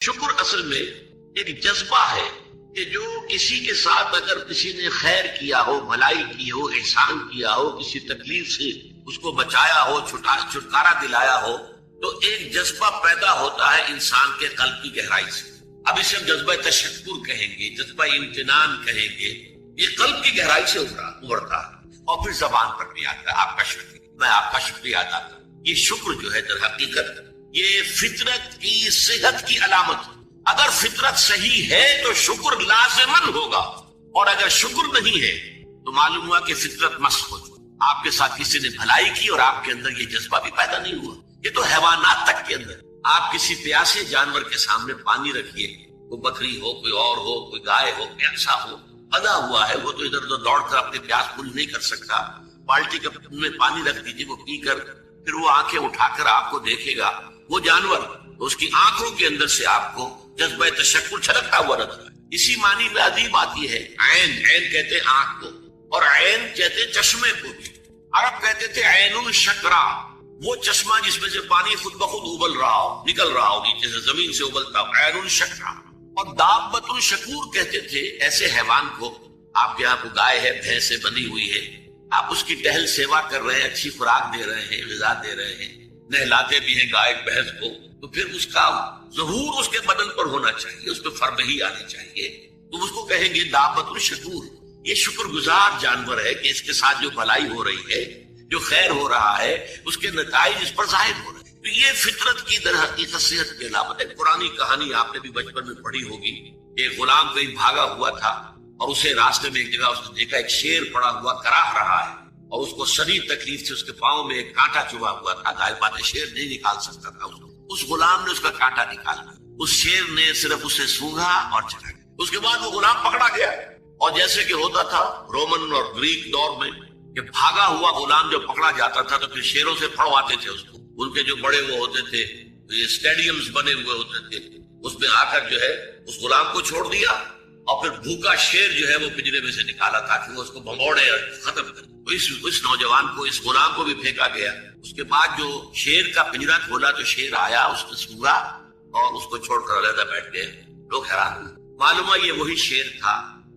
شکر اصل میں ایک جذبہ ہے کہ جو کسی کے ساتھ اگر کسی نے خیر کیا ہو، بھلائی کی ہو، احسان کیا ہو، کسی تکلیف سے اس کو بچایا ہو، چھٹکارا دلایا ہو، تو ایک جذبہ پیدا ہوتا ہے انسان کے قلب کی گہرائی سے۔ اب اسے ہم جذبہ تشکر کہیں گے، جذبہ امتنان کہیں گے۔ یہ قلب کی گہرائی سے ابھرتا ہے اور پھر زبان پر بھی آتا ہے آپ کا شکریہ، میں آپ کا شکریہ ادا کروں۔ یہ شکر جو ہے در حقیقت یہ فطرت کی صحت کی علامت ہے۔ اگر فطرت صحیح ہے تو شکر لازمن ہوگا، اور اگر شکر نہیں ہے تو معلوم ہوا کہ فطرت مسخ ہو چکی۔ آپ کے ساتھ کسی نے بھلائی کی اور آپ کے اندر یہ جذبہ بھی پیدا نہیں ہوا۔ یہ تو حیوانات تک کے اندر، آپ کسی پیاسے جانور کے سامنے پانی رکھیے، کوئی بکری ہو، کوئی اور ہو، کوئی گائے ہو، پیاسا ہو، پدا ہوا ہے، وہ تو ادھر ادھر دوڑ کر اپنے پیاس پوری نہیں کر سکتا۔ بالٹی میں پانی رکھ دیجیے، وہ پی کر پھر وہ آنکھیں اٹھا کر آپ کو دیکھے گا۔ وہ جانور اس کی آنکھوں کے اندر سے آپ کو جذبہ تشکر چھلکتا ہوا نظر آئے۔ اسی معنی میں عجیب آتی ہے عین، عین کہتے ہیں آنکھ کو، اور عین کہتے ہیں چشمے کو بھی۔ عرب کہتے تھے عین الشکرا، وہ چشمہ جس میں سے پانی خود بخود ابل رہا ہو، نکل رہا ہو نیچے سے، زمین سے ابلتا ہو، عین الشکرا۔ اور دابۃ الشکور کہتے تھے ایسے حیوان کو، آپ کے یہاں کو گائے ہے، بھینس بندھی ہوئی ہے، آپ اس کی ٹہل سیوا کر رہے ہیں، اچھی خوراک دے رہے ہیں، غذا دے رہے ہیں، نہلاتے بھی ہیں گائے بھینس کو، تو پھر اس کا ظہور اس کے بدن پر ہونا چاہیے، اس پہ فربہی آنی چاہیے، تو اس کو کہیں گے دابۃ الشکور۔ یہ شکر گزار جانور ہے کہ اس کے ساتھ جو بھلائی ہو رہی ہے، جو خیر ہو رہا ہے، اس کے نتائج اس پر ظاہر ہو رہے ہیں۔ تو یہ فطرت کی در حقیقت صحت کی علامت ہے۔ پرانی کہانی آپ نے بھی بچپن میں پڑھی ہوگی کہ غلام کہیں بھاگا ہوا تھا اور اسے راستے میں ایک جگہ اس نے دیکھا ایک شیر پڑا ہوا کراہ رہا ہے، اور اس کو شدید تکلیف سے اس کے پاؤں میں ایک کانٹا چبھا ہوا تھا۔ ظاہر بات ہے شیر نہیں نکال سکتا تھا اس غلام نے اس کا کانٹا نکالا، اس شیر نے صرف اسے سونگھا اور چلا گیا۔ اس کے بعد وہ غلام پکڑا گیا، اور جیسے کہ ہوتا تھا رومن اور گریک دور میں کہ بھاگا ہوا غلام جب پکڑا جاتا تھا تو پھر شیروں سے پھڑواتے تھے اس کو۔ ان کے جو بڑے وہ ہوتے تھے، یہ اسٹیڈیمز بنے ہوئے ہوتے تھے، اس میں آ کر جو ہے اس غلام کو چھوڑ دیا، اور پھر بھوکا شیر جو ہے وہ پنجرے میں سے نکالا تاکہ وہ اس کو بھگوڑے اور ختم کرے۔ اس نوجوان کو، اس غلام کو بھی پھینکا گیا۔ اس کے بعد جو شیر کا پنجرا کھولا تو شیر آیا، اس نے سونگا اور اس کو چھوڑ کر علیحدہ بیٹھ گئے۔ لوگ حیران ہوئے، معلوم ہے یہ وہی شیر تھا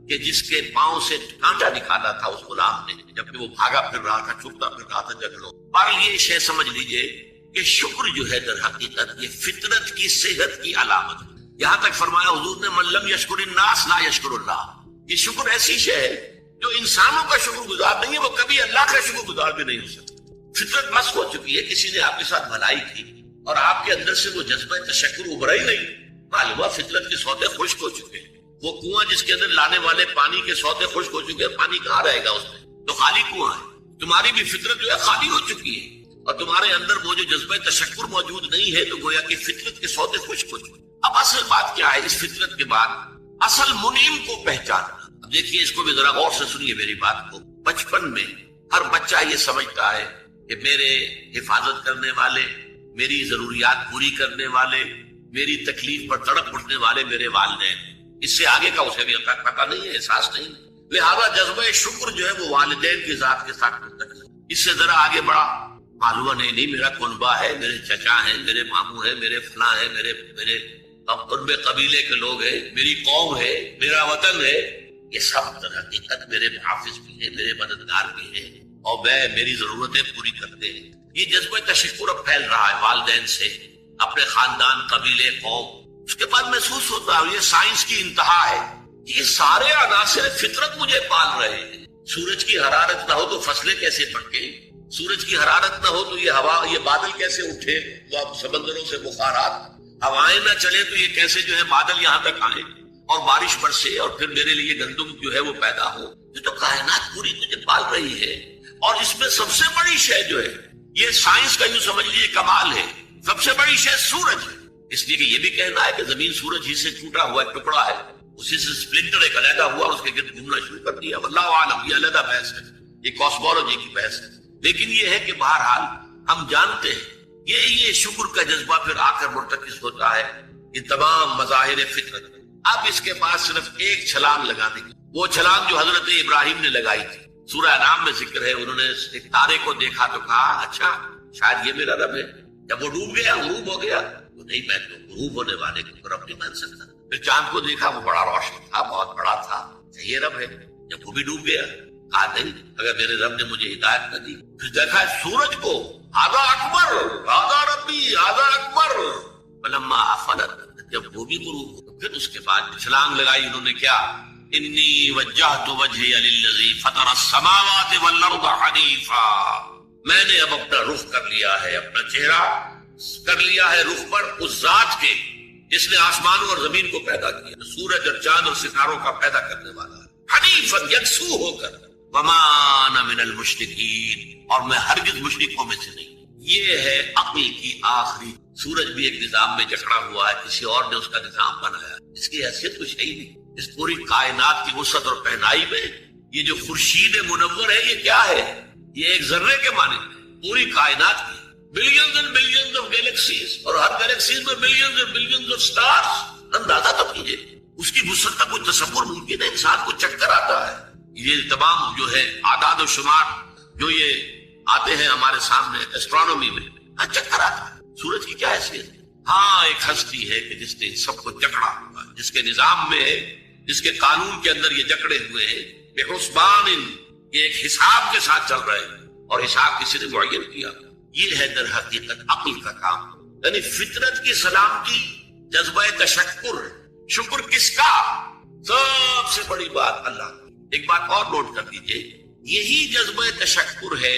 کہ جس کے پاؤں سے کانٹا نکالا تھا اس غلام نے، جبکہ وہ بھاگا پھر رہا تھا، چھپتا پھر رہا تھا جنگلوں۔ پر یہ شے سمجھ لیجئے کہ شکر جو ہے در حقیقت یہ فطرت کی صحت کی علامت ہے۔ یہاں تک فرمایا حضور نے من لم یشکر الناس لا یشکر اللہ۔ یہ شکر ایسی شے ہے جو انسانوں کا شکر گزار نہیں ہے، وہ کبھی اللہ کا شکر گزار بھی نہیں ہو سکتا۔ فطرت مسخ ہو چکی ہے، کسی نے آپ کے ساتھ بھلائی کی اور آپ کے اندر سے وہ جذبہ تشکر ابھرا ہی نہیں، معلوم ہے فطرت کے سودے خشک ہو چکے ہیں۔ وہ کنواں جس کے اندر لانے والے پانی کے سودے خشک ہو چکے ہیں، پانی کہاں رہے گا اس میں؟ تو خالی کنواں ہے۔ تمہاری بھی فطرت جو ہے خالی ہو چکی ہے، اور تمہارے اندر وہ جو جذبہ تشکر موجود نہیں ہے، تو گویا کہ فطرت کے سودے خشک ہو چکے۔ اب اصل بات کیا ہے اس فطرت کے بعد؟ اصل منعم کو پہچاننا۔ اب دیکھیے اس کو بھی ذرا غور سے سنیے میری بات کو۔ بچپن میں ہر بچہ یہ سمجھتا ہے کہ میرے حفاظت کرنے والے، میری ضروریات پوری کرنے والے، میری تکلیف پر تڑپ اٹھنے والے میرے والدین، اس سے آگے کا اسے بھی پتہ نہیں ہے، احساس نہیں ہے۔ لہذا جذبہ شکر جو ہے وہ والدین کی ذات کے ساتھ منتقل ہے۔ اس سے ذرا آگے بڑھا، معلوم نہیں میرا کنبہ ہے، میرے چچا ہیں، میرے ماموں ہیں، میرے فلاں ہیں، میرے قربے قبیلے کے لوگ ہیں، میری قوم ہے، میرا وطن ہے، یہ سب در حقیقت میرے محافظ بھی ہیں، میرے مددگار بھی ہیں، اور وہ میری ضرورتیں پوری کرتے ہیں۔ یہ جذبہ تشکر اب پھیل رہا ہے والدین سے، اپنے خاندان، قبیلے، قوم۔ اس کے بعد محسوس ہوتا ہے یہ سائنس کی انتہا ہے، یہ سارے عناصر فطرت مجھے پال رہے ہیں۔ سورج کی حرارت نہ ہو تو فصلیں کیسے پکیں؟ سورج کی حرارت نہ ہو تو یہ ہوا، یہ بادل کیسے اٹھے، تو اب سمندروں سے بخارات، ہوائیں نہ چلے تو یہ کیسے جو ہے بادل یہاں تک آئے اور بارش برسے اور پھر میرے لیے گندم جو ہے وہ پیدا ہو۔ یہ تو کائنات پوری مجھے پال رہی ہے، اور اس میں سب سے بڑی شے جو ہے، یہ سائنس کا یوں سمجھ لیجیے کمال ہے، سب سے بڑی شے سورج ہے۔ اس لیے کہ یہ بھی کہنا ہے کہ زمین سورج ہی سے ٹوٹا ہوا ایک ٹکڑا ہے، اسی سے سپلنٹر ایک علیحدہ ہوا اور اس کے گرد گھومنا شروع کر دیا۔ واللہ عالم، یہ علیحدہ بحث ہے، یہ کاسمولوجی کی بحث ہے۔ لیکن یہ ہے کہ بہرحال ہم جانتے ہیں یہ شکر کا جذبہ پھر آ کر مرتکز ہوتا ہے یہ تمام مظاہر فطرت۔ اب اس کے بعد صرف ایک چھلانگ لگانے کی، وہ چھلانگ جو حضرت ابراہیم نے لگائی تھی، سورہ انعام میں ذکر ہے، انہوں نے ایک تارے کو دیکھا تو کہا اچھا شاید یہ میرا رب ہے۔ جب وہ ڈوب گیا، غروب ہو گیا، تو نہیں، میں تو غروب ہونے والے کو رب نہیں مان سکتا۔ پھر چاند کو دیکھا، وہ بڑا روشن تھا، بہت بڑا تھا، یہ رب ہے۔ جب وہ بھی ڈوب گیا، کہا نہیں، اگر میرے رب نے مجھے ہدایت نہ دی۔ پھر دیکھا سورج کو، ہذا اکبر، ہذا ربی، ہذا اکبر، فلما افلت، جب وہ بھی غروب ہو، پھر اس کے بعد چھلانگ لگائی انہوں نے، کیا؟ انی وجہت وجہی للذی فطر السماوات والارض حنیفا، میں نے اب اپنا رخ کر لیا ہے، اپنا چہرہ کر لیا ہے رخ پر اس ذات کے جس نے آسمانوں اور زمین کو پیدا کیا، سورج اور چاند اور ستاروں کا پیدا کرنے والا ہے، حنیفا، یکسو ہو کر، وما انا من المشرکین، اور میں ہرگز مشرکوں میں سے نہیں۔ یہ ہے عقل کی آخری۔ سورج بھی ایک نظام میں جکڑا ہوا ہے، کسی اور نے اس کا نظام بنایا، اس کی حیثیت کچھ ہے ہی نہیں۔ اس پوری کائنات کی وسعت اور پہنائی میں یہ جو خورشید منور ہے، یہ کیا ہے؟ یہ ایک ذرے کے معنی ہے، پوری کائنات کی billions and billions of galaxies, اور ہر گیلیکسیز میں billions and billions of stars. اندازہ تب کیجئے، اس کی وسعت کا کوئی تصور ممکن ہے؟ انسان کو چکر آتا ہے۔ یہ تمام جو ہے اعداد و شمار جو یہ آتے ہیں ہمارے سامنے ایسٹرونومی میں، چکر آتا ہے۔ سورج کی کیا حیثیت ہے؟ ہاں، ایک ہستی ہے کہ جس نے سب کو جکڑا ہوا ہے، جس کے نظام میں ہے، جس کے قانون کے اندر یہ جکڑے ہوئے ہیں، بے حسبان، یہ ایک حساب کے ساتھ چل رہے ہیں، اور حساب کسی نے معین کیا۔ یہ ہے در حقیقت عقل کا کام، یعنی فطرت کی سلامتی، جذبہ تشکر، شکر کس کا؟ سب سے بڑی بات اللہ کی۔ ایک بات اور نوٹ کر دیجئے، یہی جذبہ تشکر ہے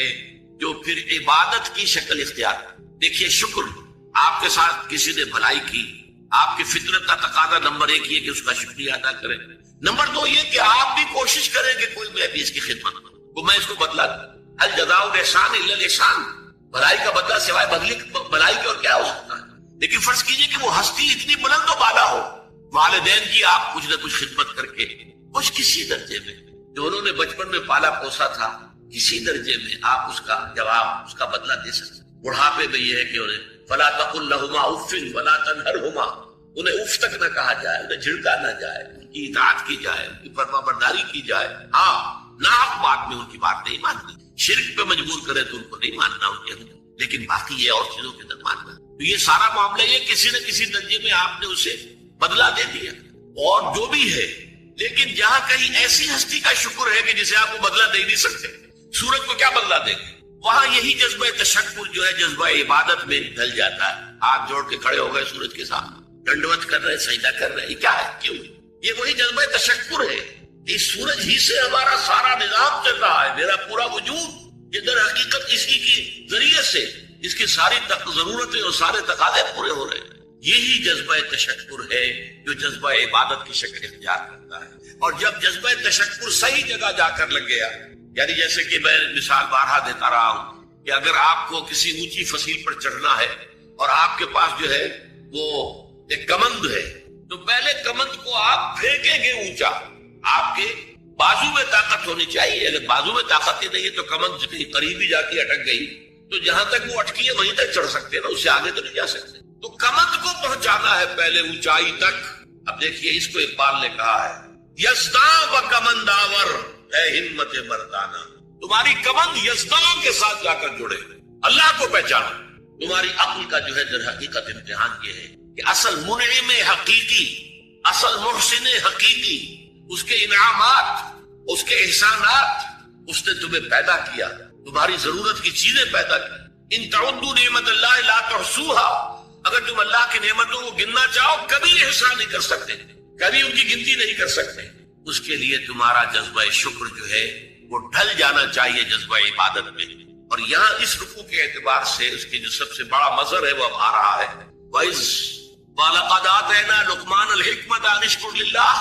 جو پھر عبادت کی شکل اختیار۔ دیکھیے، شکر، آپ کے ساتھ کسی نے بھلائی کی، آپ کی فطرت کا تقاضا نمبر ایک یہ کہ اس کا شکریہ ادا کریں، نمبر دو یہ کہ آپ بھی کوشش کریں کہ کوئی میں بھی اس کی خدمت کروں، کو میں اس کو بدلا دوں۔ ہل جزاء الاحسان الا الاحسان، بھلائی کا بدلہ سوائے بھلائی کے اور کیا ہو سکتا ہے؟ لیکن فرض کیجئے کہ وہ ہستی اتنی بلند و بالا ہو، والدین کی آپ کچھ نہ کچھ خدمت کر کے کچھ کسی درجے میں جو انہوں نے بچپن میں پالا پوسا تھا، کسی درجے میں آپ اس کا جواب، اس کا بدلہ دے سکتے۔ بڑھاپے میں یہ ہے کہ انہیں فلا تقل لهما اف ولا تنهرهما، انہیں اف تک نہ کہا جائے، انہیں جھڑکا نہ جائے، ان کی اطاعت کی جائے، ان کی فرما برداری کی جائے۔ ہاں، ناحق بات میں ان کی بات نہیں ماننی، شرک پہ مجبور کرے تو ان کو نہیں ماننا ان کے، لیکن باقی یہ اور چیزوں کے اندر ماننا۔ تو یہ سارا معاملہ یہ کسی نہ کسی درجے میں آپ نے اسے بدلہ دے دیا، اور جو بھی ہے، لیکن جہاں کہیں ایسی ہستی کا شکر ہے کہ جسے آپ کو بدلہ دے نہیں سکتے، سورج کو کیا بدلہ دیں گے؟ وہاں یہی جذبہ تشکر جو ہے جذبہ عبادت میں ڈھل جاتا ہے۔ ہاتھ جوڑ کے کھڑے ہو گئے سورج کے سامنے، ڈنڈوت کر رہے، سجدہ کر رہے، یہ کیا ہے؟ کیوں؟ یہ وہی جذبہ تشکر ہے۔ اس سورج ہی سے ہمارا سارا نظام چل رہا ہے، میرا پورا وجود یہ در حقیقت اسی کے ذریعے سے اس کی ساری ضرورتیں اور سارے تقاضے پورے ہو رہے ہیں۔ یہی جذبہ تشکر ہے جو جذبہ عبادت کی شکل اختیار کرتا ہے۔ اور جب جذبہ تشکر صحیح جگہ جا کر لگ گیا، یعنی جیسے کہ میں مثال بارہا دیتا رہا ہوں کہ اگر آپ کو کسی اونچی فصیل پر چڑھنا ہے اور آپ کے پاس جو ہے وہ ایک کمند ہے، تو پہلے کمند کو آپ پھینکیں گے اونچا، آپ کے بازو میں طاقت ہونی چاہیے۔ اگر بازو میں طاقت ہی نہیں ہے تو کمند کہیں قریب ہی جا کے اٹک گئی، تو جہاں تک وہ اٹکی ہے وہیں تک چڑھ سکتے ہیں نا، اس سے آگے تو نہیں جا سکتے۔ تو کمند کو پہنچانا ہے پہلے اونچائی تک۔ اب دیکھیے، اس کو اقبال نے کہا ہے، یزداں و کمنداور اے ہمت مردانہ، تمہاری کمند یزداں کے ساتھ جا کر جڑے، اللہ کو پہچانو۔ تمہاری عقل کا جو ہے در حقیقت امتحان یہ ہے کہ اصل منعم حقیقی، اصل محسن حقیقی، اس کے انعامات، اس کے احسانات، اس نے تمہیں پیدا کیا، تمہاری ضرورت کی چیزیں پیدا کی۔ ان تعدوا نعمت اللہ لا تحصوها، اگر تم اللہ کی نعمتوں کو گننا چاہو کبھی احسان نہیں کر سکتے، کبھی ان کی گنتی نہیں کر سکتے۔ اس کے لیے تمہارا جذبہ شکر جو ہے وہ ڈھل جانا چاہیے جذبہ عبادت میں۔ اور یہاں اس رکوع کے اعتبار سے اس کی جو سب سے بڑا مظہر ہے وہ اب آ رہا ہے، وَإِذْ وَلَقَدْ آتَيْنَا لُقْمَانَ الْحِكْمَةَ أَنِ اشْكُرْ لِلَّهِ،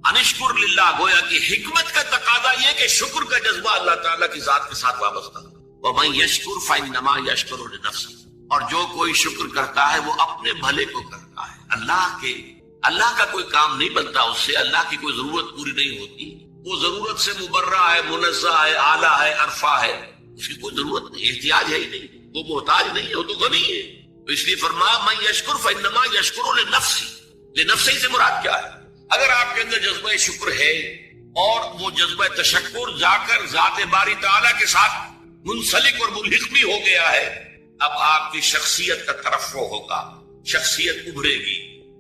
أَنِ اشْكُرْ لِلَّهِ، گویا کہ حکمت کا تقاضا یہ کہ شکر کا جذبہ اللہ تعالیٰ کی ذات کے ساتھ وابستہ۔ وَمَن يَشْكُرْ فَإِنَّمَا يَشْكُرُ لِنَفْسِهِ، اور جو کوئی شکر کرتا ہے وہ اپنے بھلے کو کرتا ہے۔ اللہ کا کوئی کام نہیں بنتا اس سے، اللہ کی کوئی ضرورت پوری نہیں ہوتی، وہ ضرورت سے مبرہ ہے، منزہ ہے، اعلیٰ ہے، عرفہ ہے، اس کی کوئی ضرورت نہیں، احتیاج ہے ہی نہیں، وہ محتاج نہیں ہے، وہ تو غنی ہے۔ تو اس لیے فرمایا من یشکر فانما یشکر لنفسه، لنفسه سے مراد کیا ہے؟ اگر آپ کے اندر جذبہ شکر ہے اور وہ جذبہ تشکر جا کر ذات باری تعالیٰ کے ساتھ منسلک اور ملحق بھی ہو گیا ہے، اب آپ کی شخصیت کا ترفع ہوگا، شخصیت ابھرے گی،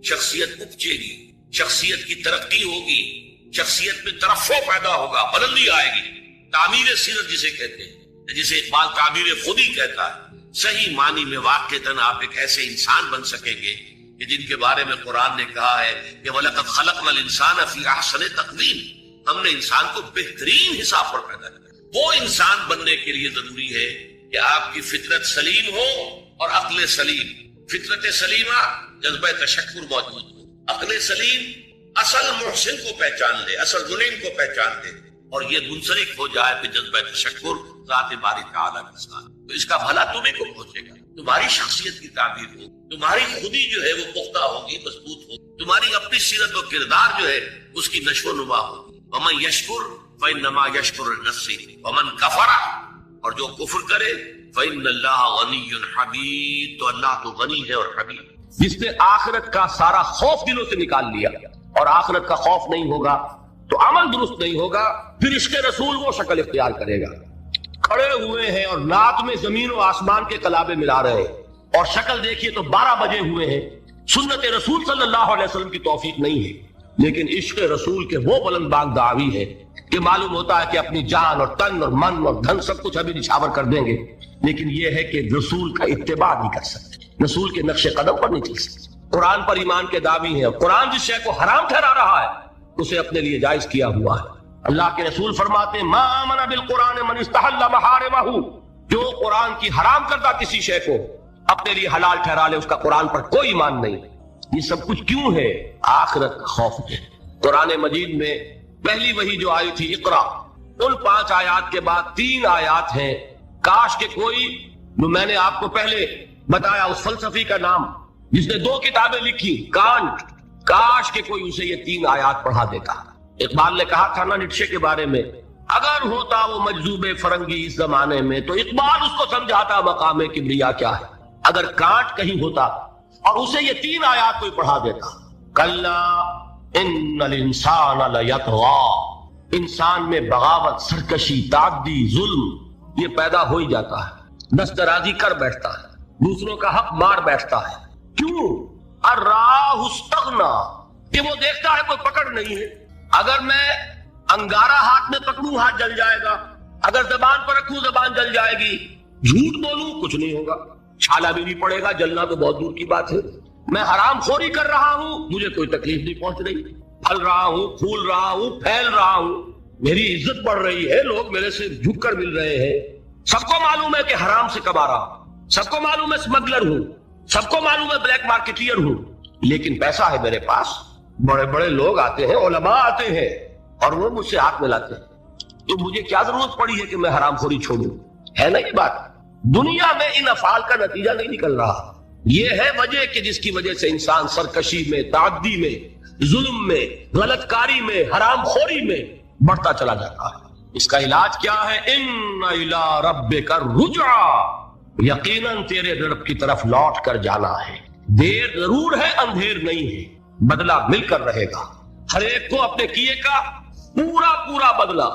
شخصیت اپجے گی، شخصیت کی ترقی ہوگی، شخصیت میں ترفع پیدا ہوگا، بلندی آئے گی۔ تعمیر سیرت جسے کہتے ہیں، جسے اقبال تعمیر خود ہی کہتا ہے، صحیح معنی میں واقعتاً آپ ایک ایسے انسان بن سکیں گے کہ جن کے بارے میں قرآن نے کہا ہے کہ وَلَقَدْ خَلَقْنَا الْإِنسَانَ فِي أَحْسَنِ تَقْوِيمٍ، ہم نے انسان کو بہترین حساب پر پیدا کیا۔ وہ انسان بننے کے لیے ضروری ہے کہ آپ کی فطرت سلیم ہو اور عقل سلیم۔ فطرت سلیمہ جذبہ تشکر موجود ہو، عقل سلیم اصل محسن کو پہچان لے، اصل ظلم کو پہچان لے، اور یہ منسلک ہو جائے کہ جذبہ تشکر ذات باری تعالیٰ کے ساتھ، تو اس کا بھلا تمہیں کو پہنچے گا۔ تمہاری شخصیت کی تعبیر ہو، تمہاری خودی جو ہے وہ پختہ ہوگی، مضبوط ہوگی، تمہاری اپنی سیرت و کردار جو ہے اس کی نشو و نما ہوگی۔ وَمَن يَشْكُرْ فَإِنَّمَا يَشْكُرُ لِنَفْسِهِ وَمَن كَفَرَ، اور جو کفر کرے فَإِنَّ اللَّهَ غَنِيٌّ حَمِيدٌ، تو اللہ تو غنی ہے اور حمید۔ جس نے آخرت کا سارا خوف دلوں سے نکال لیا اور آخرت کا خوف نہیں ہوگا تو عمل درست نہیں ہوگا، پھر عشق رسول وہ شکل اختیار کرے گا۔ کھڑے ہوئے ہیں اور نعت میں زمین و آسمان کے کلابے ملا رہے ہیں، اور شکل دیکھیے تو 12 بجے ہوئے ہیں۔ سنت رسول صلی اللہ علیہ وسلم کی توفیق نہیں ہے، لیکن عشق رسول کے وہ بلند باغ دعوی ہے کہ معلوم ہوتا ہے کہ اپنی جان اور تن اور من اور دھن سب کچھ ابھی نچھاور کر دیں گے، لیکن یہ ہے کہ رسول کا اتباع نہیں کر سکتے، رسول کے نقش قدم پر نہیں چل سکتے۔ قرآن پر ایمان کے دعوی ہیں، اور قرآن جس شے کو حرام ٹھہرا رہا ہے اسے اپنے لیے جائز کیا ہوا ہے۔ اللہ کے رسول فرماتے ہیں ما آمن بالقرآن من استحل محارمہ، جو قرآن کی حرام کردہ کسی شے کو اپنے لیے حلال ٹھہرا لے اس کا قرآن پر کوئی ایمان نہیں۔ یہ سب کچھ کیوں ہے؟ آخرت کا خوف ہے۔ قرآن مجید میں پہلی وحی جو آئی تھی اقرا، ان 5 آیات کے بعد 3 آیات ہیں کاش کہ کوئی، جو میں نے آپ کو پہلے بتایا اس فلسفی کا نام جس نے 2 کتابیں لکھی کانٹ، کاش کہ کوئی اسے یہ 3 آیات پڑھا دیتا۔ اقبال نے کہا تھا نا نیٹشے کے بارے میں، اگر ہوتا وہ مجذوب فرنگی اس زمانے میں تو اقبال اس کو سمجھاتا مقام کبریا کیا ہے۔ اگر کانٹ کہیں ہوتا اور اسے یہ 3 آیات کوئی پڑھا دیتا، کلا ان الانسان لیطغی، انسان میں بغاوت، سرکشی، تعدی، ظلم یہ پیدا ہو ہی جاتا ہے، دست درازی کر بیٹھتا ہے، دوسروں کا حق مار بیٹھتا ہے۔ کیوں؟ الراہ استغنا، کہ وہ دیکھتا ہے کوئی پکڑ نہیں ہے۔ اگر میں انگارہ ہاتھ میں پکڑوں ہاتھ جل جائے گا، اگر زبان پر رکھوں زبان جل جائے گی، جھوٹ بولوں کچھ نہیں ہوگا، چھالا بھی نہیں پڑے گا، جلنا تو بہت دور کی بات ہے۔ میں حرام خوری کر رہا ہوں، مجھے کوئی تکلیف نہیں پہنچ رہی، پھل رہا ہوں، پھول رہا ہوں، پھیل رہا ہوں، میری عزت بڑھ رہی ہے، لوگ میرے سے جھک کر مل رہے ہیں۔ سب کو معلوم ہے کہ حرام سے کما رہا ہوں، سب کو معلوم ہے اسمگلر ہوں، سب کو معلوم ہے بلیک مارکیٹیئر ہوں، لیکن پیسہ ہے میرے پاس، بڑے بڑے لوگ آتے ہیں، علماء آتے ہیں اور وہ مجھ سے ہاتھ ملاتے ہیں، تو مجھے کیا ضرورت پڑی ہے کہ میں حرام خوری چھوڑوں؟ ہے نا یہ بات؟ دنیا میں ان افعال کا نتیجہ نہیں نکل رہا۔ یہ ہے وجہ کہ جس کی وجہ سے انسان سرکشی میں، تعدی میں، ظلم میں، غلط کاری میں، حرام خوری میں بڑھتا چلا جاتا ہے۔ اس کا علاج کیا ہے؟ ان الی ربک الرجعی، یقیناً تیرے رب کی طرف لوٹ کر جانا ہے۔ دیر ضرور ہے، اندھیر نہیں ہے، بدلہ مل کر رہے گا، ہر ایک کو اپنے کیے کا پورا بدلہ۔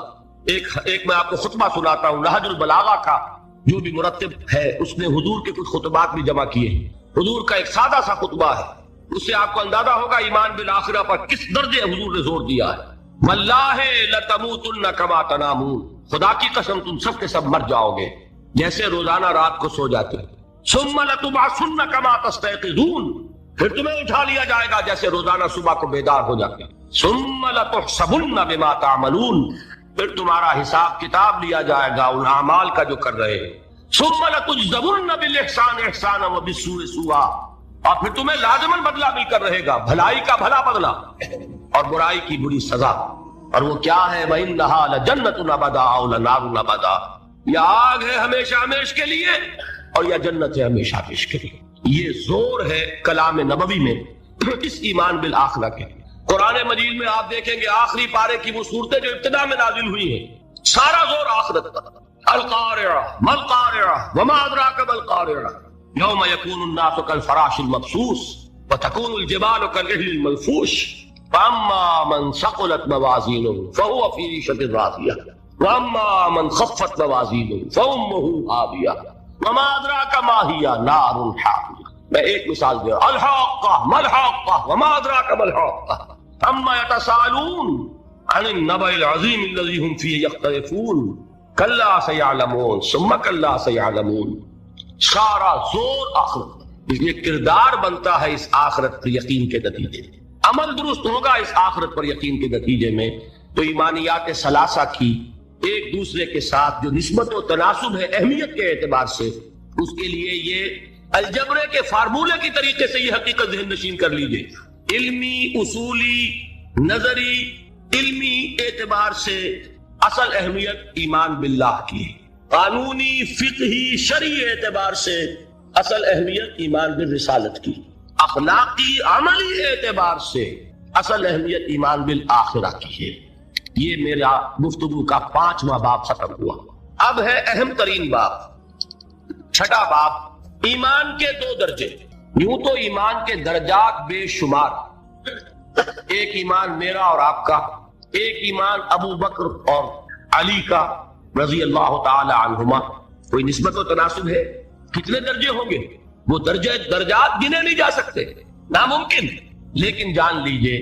ایک میں آپ کو خطبہ سناتا ہوں نہج البلاغہ کا، جو بھی مرتب ہے اس نے حضور کے کچھ خطبات بھی جمع کیے ہیں۔ حضور کا ایک سادہ سا خطبہ ہے، اس سے آپ کو اندازہ ہوگا ایمان بالآخرہ پر کس درجے حضور نے زور دیا ہے۔ واللہ لتموتن کما تنامون، خدا کی قسم تم سب کے سب مر جاؤ گے جیسے روزانہ رات کو سو جاتے ہیں۔ ثم لتبعثن کما تستيقظون، پھر تمہیں اٹھا لیا جائے گا جیسے روزانہ صبح کو بیدار ہو جاتے ہیں۔ ثم لتحسبن بما تعملون، پھر تمہارا حساب کتاب لیا جائے گا ان اعمال کا جو کر رہے ہیں۔ ثم لتجزون بالاحسان احسانا وبالسوء سوءا، اور پھر تمہیں لازماً بدلہ مل کر رہے گا، بھلائی کا بھلا بدلہ اور برائی کی بری سزا۔ اور وہ کیا ہے؟ وَإِنَّهَا لَجَنَّةٌ أَبَدًا أَوْ لَنَارٌ أَبَدًا، یا آگ ہے ہمیشہ ہمیش کے لیے اور یا جنت ہے ہمیشہ ہمیش کے لیے۔ یہ زور ہے کلام نبوی میں اس ایمان بالآخرہ کے لیے۔ قرآن مجید میں آپ دیکھیں گے آخری پارے کی وہ صورتیں جو ابتدا میں نازل ہوئی ہیں، سارا زور آخرت پر۔ القارعہ ما القارعہ وما ادراک ما القارعہ یوم یکون الناس کالفراش المبثوث وتکون الجبال کالعہن المنفوش فاما من ثقلت موازینہ فهو فی عیشۃ راضیہ واما من خفت موازینہ فامہ ہاویہ وما ادراک ما ہی نار حامیہ میں ایک مثال دے رہا ہوں، الحاقہ ملحاقہ وما ادراک ملحاقہ اما یتساءلون عن النبأ العظیم الذی هم فیہ یختلفون کلا سیعلمون ثم کلا سیعلمون۔ سارا زور آخرت، اس لیے کردار بنتا ہے اس آخرت پر یقین کے نتیجے میں، عمل درست ہوگا اس آخرت پر یقین کے نتیجے میں۔ تو ایمانیات ثلاثہ کی ایک دوسرے کے ساتھ جو نسبت و تناسب ہے اہمیت کے اعتبار سے، اس کے لیے یہ الجبرے کے فارمولے کی طریقے سے یہ حقیقت ذہن نشین کر لیجئے، علمی، اصولی، نظری، علمی اعتبار سے اصل اہمیت ایمان باللہ کی ہے، قانونی، فقہی، شرعی اعتبار سے اصل اہمیت ایمان بالرسالت کی، اخلاقی، عملی اعتبار سے اصل اہمیت ایمان بالآخرہ کی ہے۔ یہ میرا گفتگو کا 5واں باب ختم ہوا۔ اب ہے اہم ترین باب، چھٹا باب، ایمان کے 2 درجے۔ یوں تو ایمان کے درجات بے شمار، ایک ایمان میرا اور آپ کا، ایک ایمان ابو بکر اور علی کا رضی اللہ تعالی عنہما، کوئی نسبت و تناسب ہے؟ کتنے درجے ہوں گے؟ وہ درجات گنے نہیں جا سکتے، ناممکن۔ لیکن جان لیجئے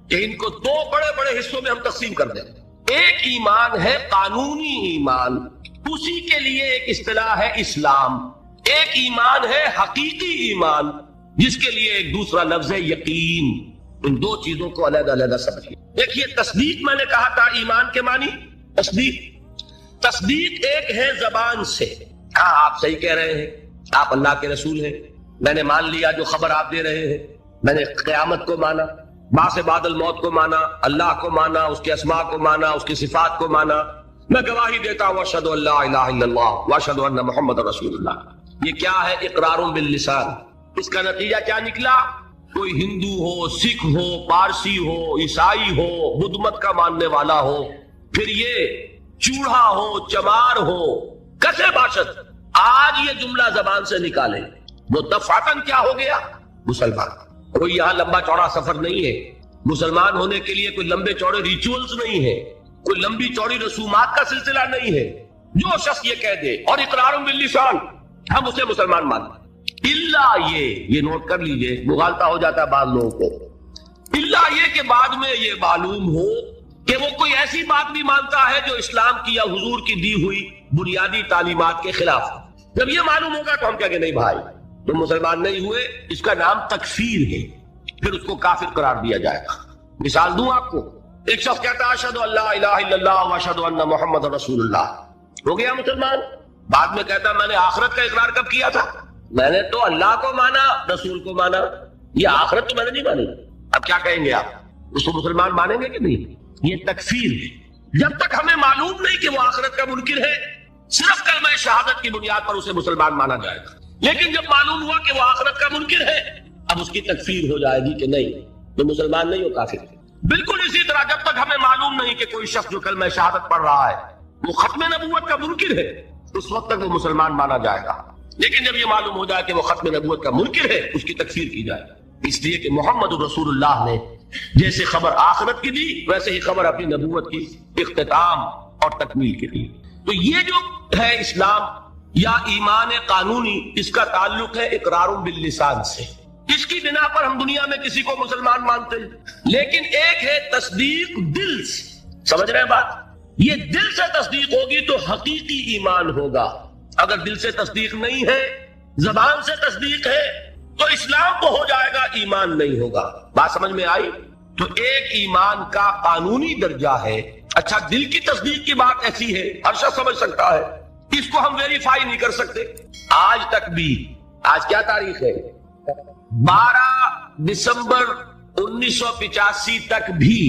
کہ ان کو 2 بڑے بڑے حصوں میں ہم تقسیم کر دیں۔ ایک ایمان ہے قانونی ایمان، اسی کے لیے ایک اصطلاح ہے اسلام۔ ایک ایمان ہے حقیقی ایمان، جس کے لیے ایک دوسرا لفظ ہے یقین۔ ان 2 چیزوں کو علیحدہ علیحدہ سمجھیے۔ دیکھیے، تصدیق میں نے کہا تھا ایمان کے معنی تصدیق ایک ہے زبان سے، ہاں آپ صحیح کہہ رہے ہیں، آپ اللہ کے رسول ہیں، میں نے مان لیا جو خبر آپ دے رہے ہیں، میں نے قیامت کو مانا، بعث بعد الموت کو مانا، اللہ کو مانا، اس کے اسماء کو مانا، اس کی صفات کو مانا، میں گواہی دیتا ہوں اشہد ان لا الہ الا اللہ واشہد ان محمد رسول اللہ۔ یہ کیا ہے؟ اقرار باللسان۔ اس کا نتیجہ کیا نکلا؟ کوئی ہندو ہو، سکھ ہو، پارسی ہو، عیسائی ہو، بدھ مت کا ماننے والا ہو، پھر یہ چوڑا ہو، چمار ہو، کسے باشد، آج یہ جملہ زبان سے نکالے، وہ دفعتاً کیا ہو گیا؟ مسلمان۔ کوئی یہاں لمبا چوڑا سفر نہیں ہے، مسلمان ہونے کے لیے کوئی لمبے چوڑے ریچولز نہیں ہے، کوئی لمبی چوڑی رسومات کا سلسلہ نہیں ہے۔ جو شخص یہ کہہ دے اور اقرار باللسان، ہم اسے مسلمان مانتے ہیں، اللہ یہ نوٹ کر لیجئے، مغالطہ ہو جاتا ہے بعض لوگوں کو، اللہ یہ کہ بعد میں یہ معلوم ہو کہ وہ کوئی ایسی بات بھی مانتا ہے جو اسلام کی یا حضور کی دی ہوئی بنیادی تعلیمات کے خلاف۔ جب یہ معلوم ہوگا تو ہم کہیں گے نہیں بھائی تم مسلمان نہیں ہوئے، اس کا نام تکفیر ہے، پھر اس کو کافر قرار دیا جائے گا۔ مثال دوں آپ کو، ایک شخص کہتا ہے اشہد ان لا الہ الا اللہ واشہد ان محمد رسول اللہ، ہو گیا مسلمان۔ بعد میں کہتا ہے میں نے آخرت کا اقرار کب کیا تھا؟ میں نے تو اللہ کو مانا، رسول کو مانا، یہ آخرت تو میں نے نہیں مانی۔ اب کیا کہیں گے آپ؟ اس کو مسلمان مانیں گے کہ نہیں؟ یہ تکفیر ہے۔ جب تک ہمیں معلوم نہیں کہ وہ آخرت کا منکر ہے، صرف کلمہ شہادت کی بنیاد پر اسے مسلمان مانا جائے گا۔ لیکن جب معلوم ہوا کہ وہ آخرت کا منکر ہے، اب اس کی تکفیر ہو جائے گی کہ نہیں تو مسلمان نہیں ہو، کافر ہے۔ بالکل اسی طرح جب تک ہمیں معلوم نہیں کہ کوئی شخص جو کلمہ شہادت پڑھ رہا ہے وہ ختم نبوت کا منکر ہے، اس وقت تک وہ مسلمان مانا جائے گا۔ لیکن جب یہ معلوم ہو جائے کہ وہ ختم نبوت کا منکر ہے، اس کی تکفیر کی جائے، اس لیے کہ محمد رسول اللہ نے جیسے خبر آخرت کی دی، ویسے ہی خبر اپنی نبوت کی اختتام اور تکمیل کی دی۔ تو یہ جو ہے اسلام یا ایمان قانونی، اس کا تعلق ہے اقرار باللسان سے، اس کی بنا پر ہم دنیا میں کسی کو مسلمان مانتے ہیں۔ لیکن ایک ہے تصدیق دل سے، سمجھ رہے ہیں بات؟ یہ دل سے تصدیق ہوگی تو حقیقی ایمان ہوگا۔ اگر دل سے تصدیق نہیں ہے، زبان سے تصدیق ہے، تو اسلام تو ہو جائے گا، ایمان نہیں ہوگا۔ بات سمجھ میں آئی؟ تو ایک ایمان کا قانونی درجہ ہے۔ اچھا، دل کی تصدیق کی بات ایسی ہے، ہر شخص سمجھ سکتا ہے، اس کو ہم ویریفائی نہیں کر سکتے۔ آج تک بھی، آج کیا تاریخ ہے؟ 12 دسمبر 1985 تک بھی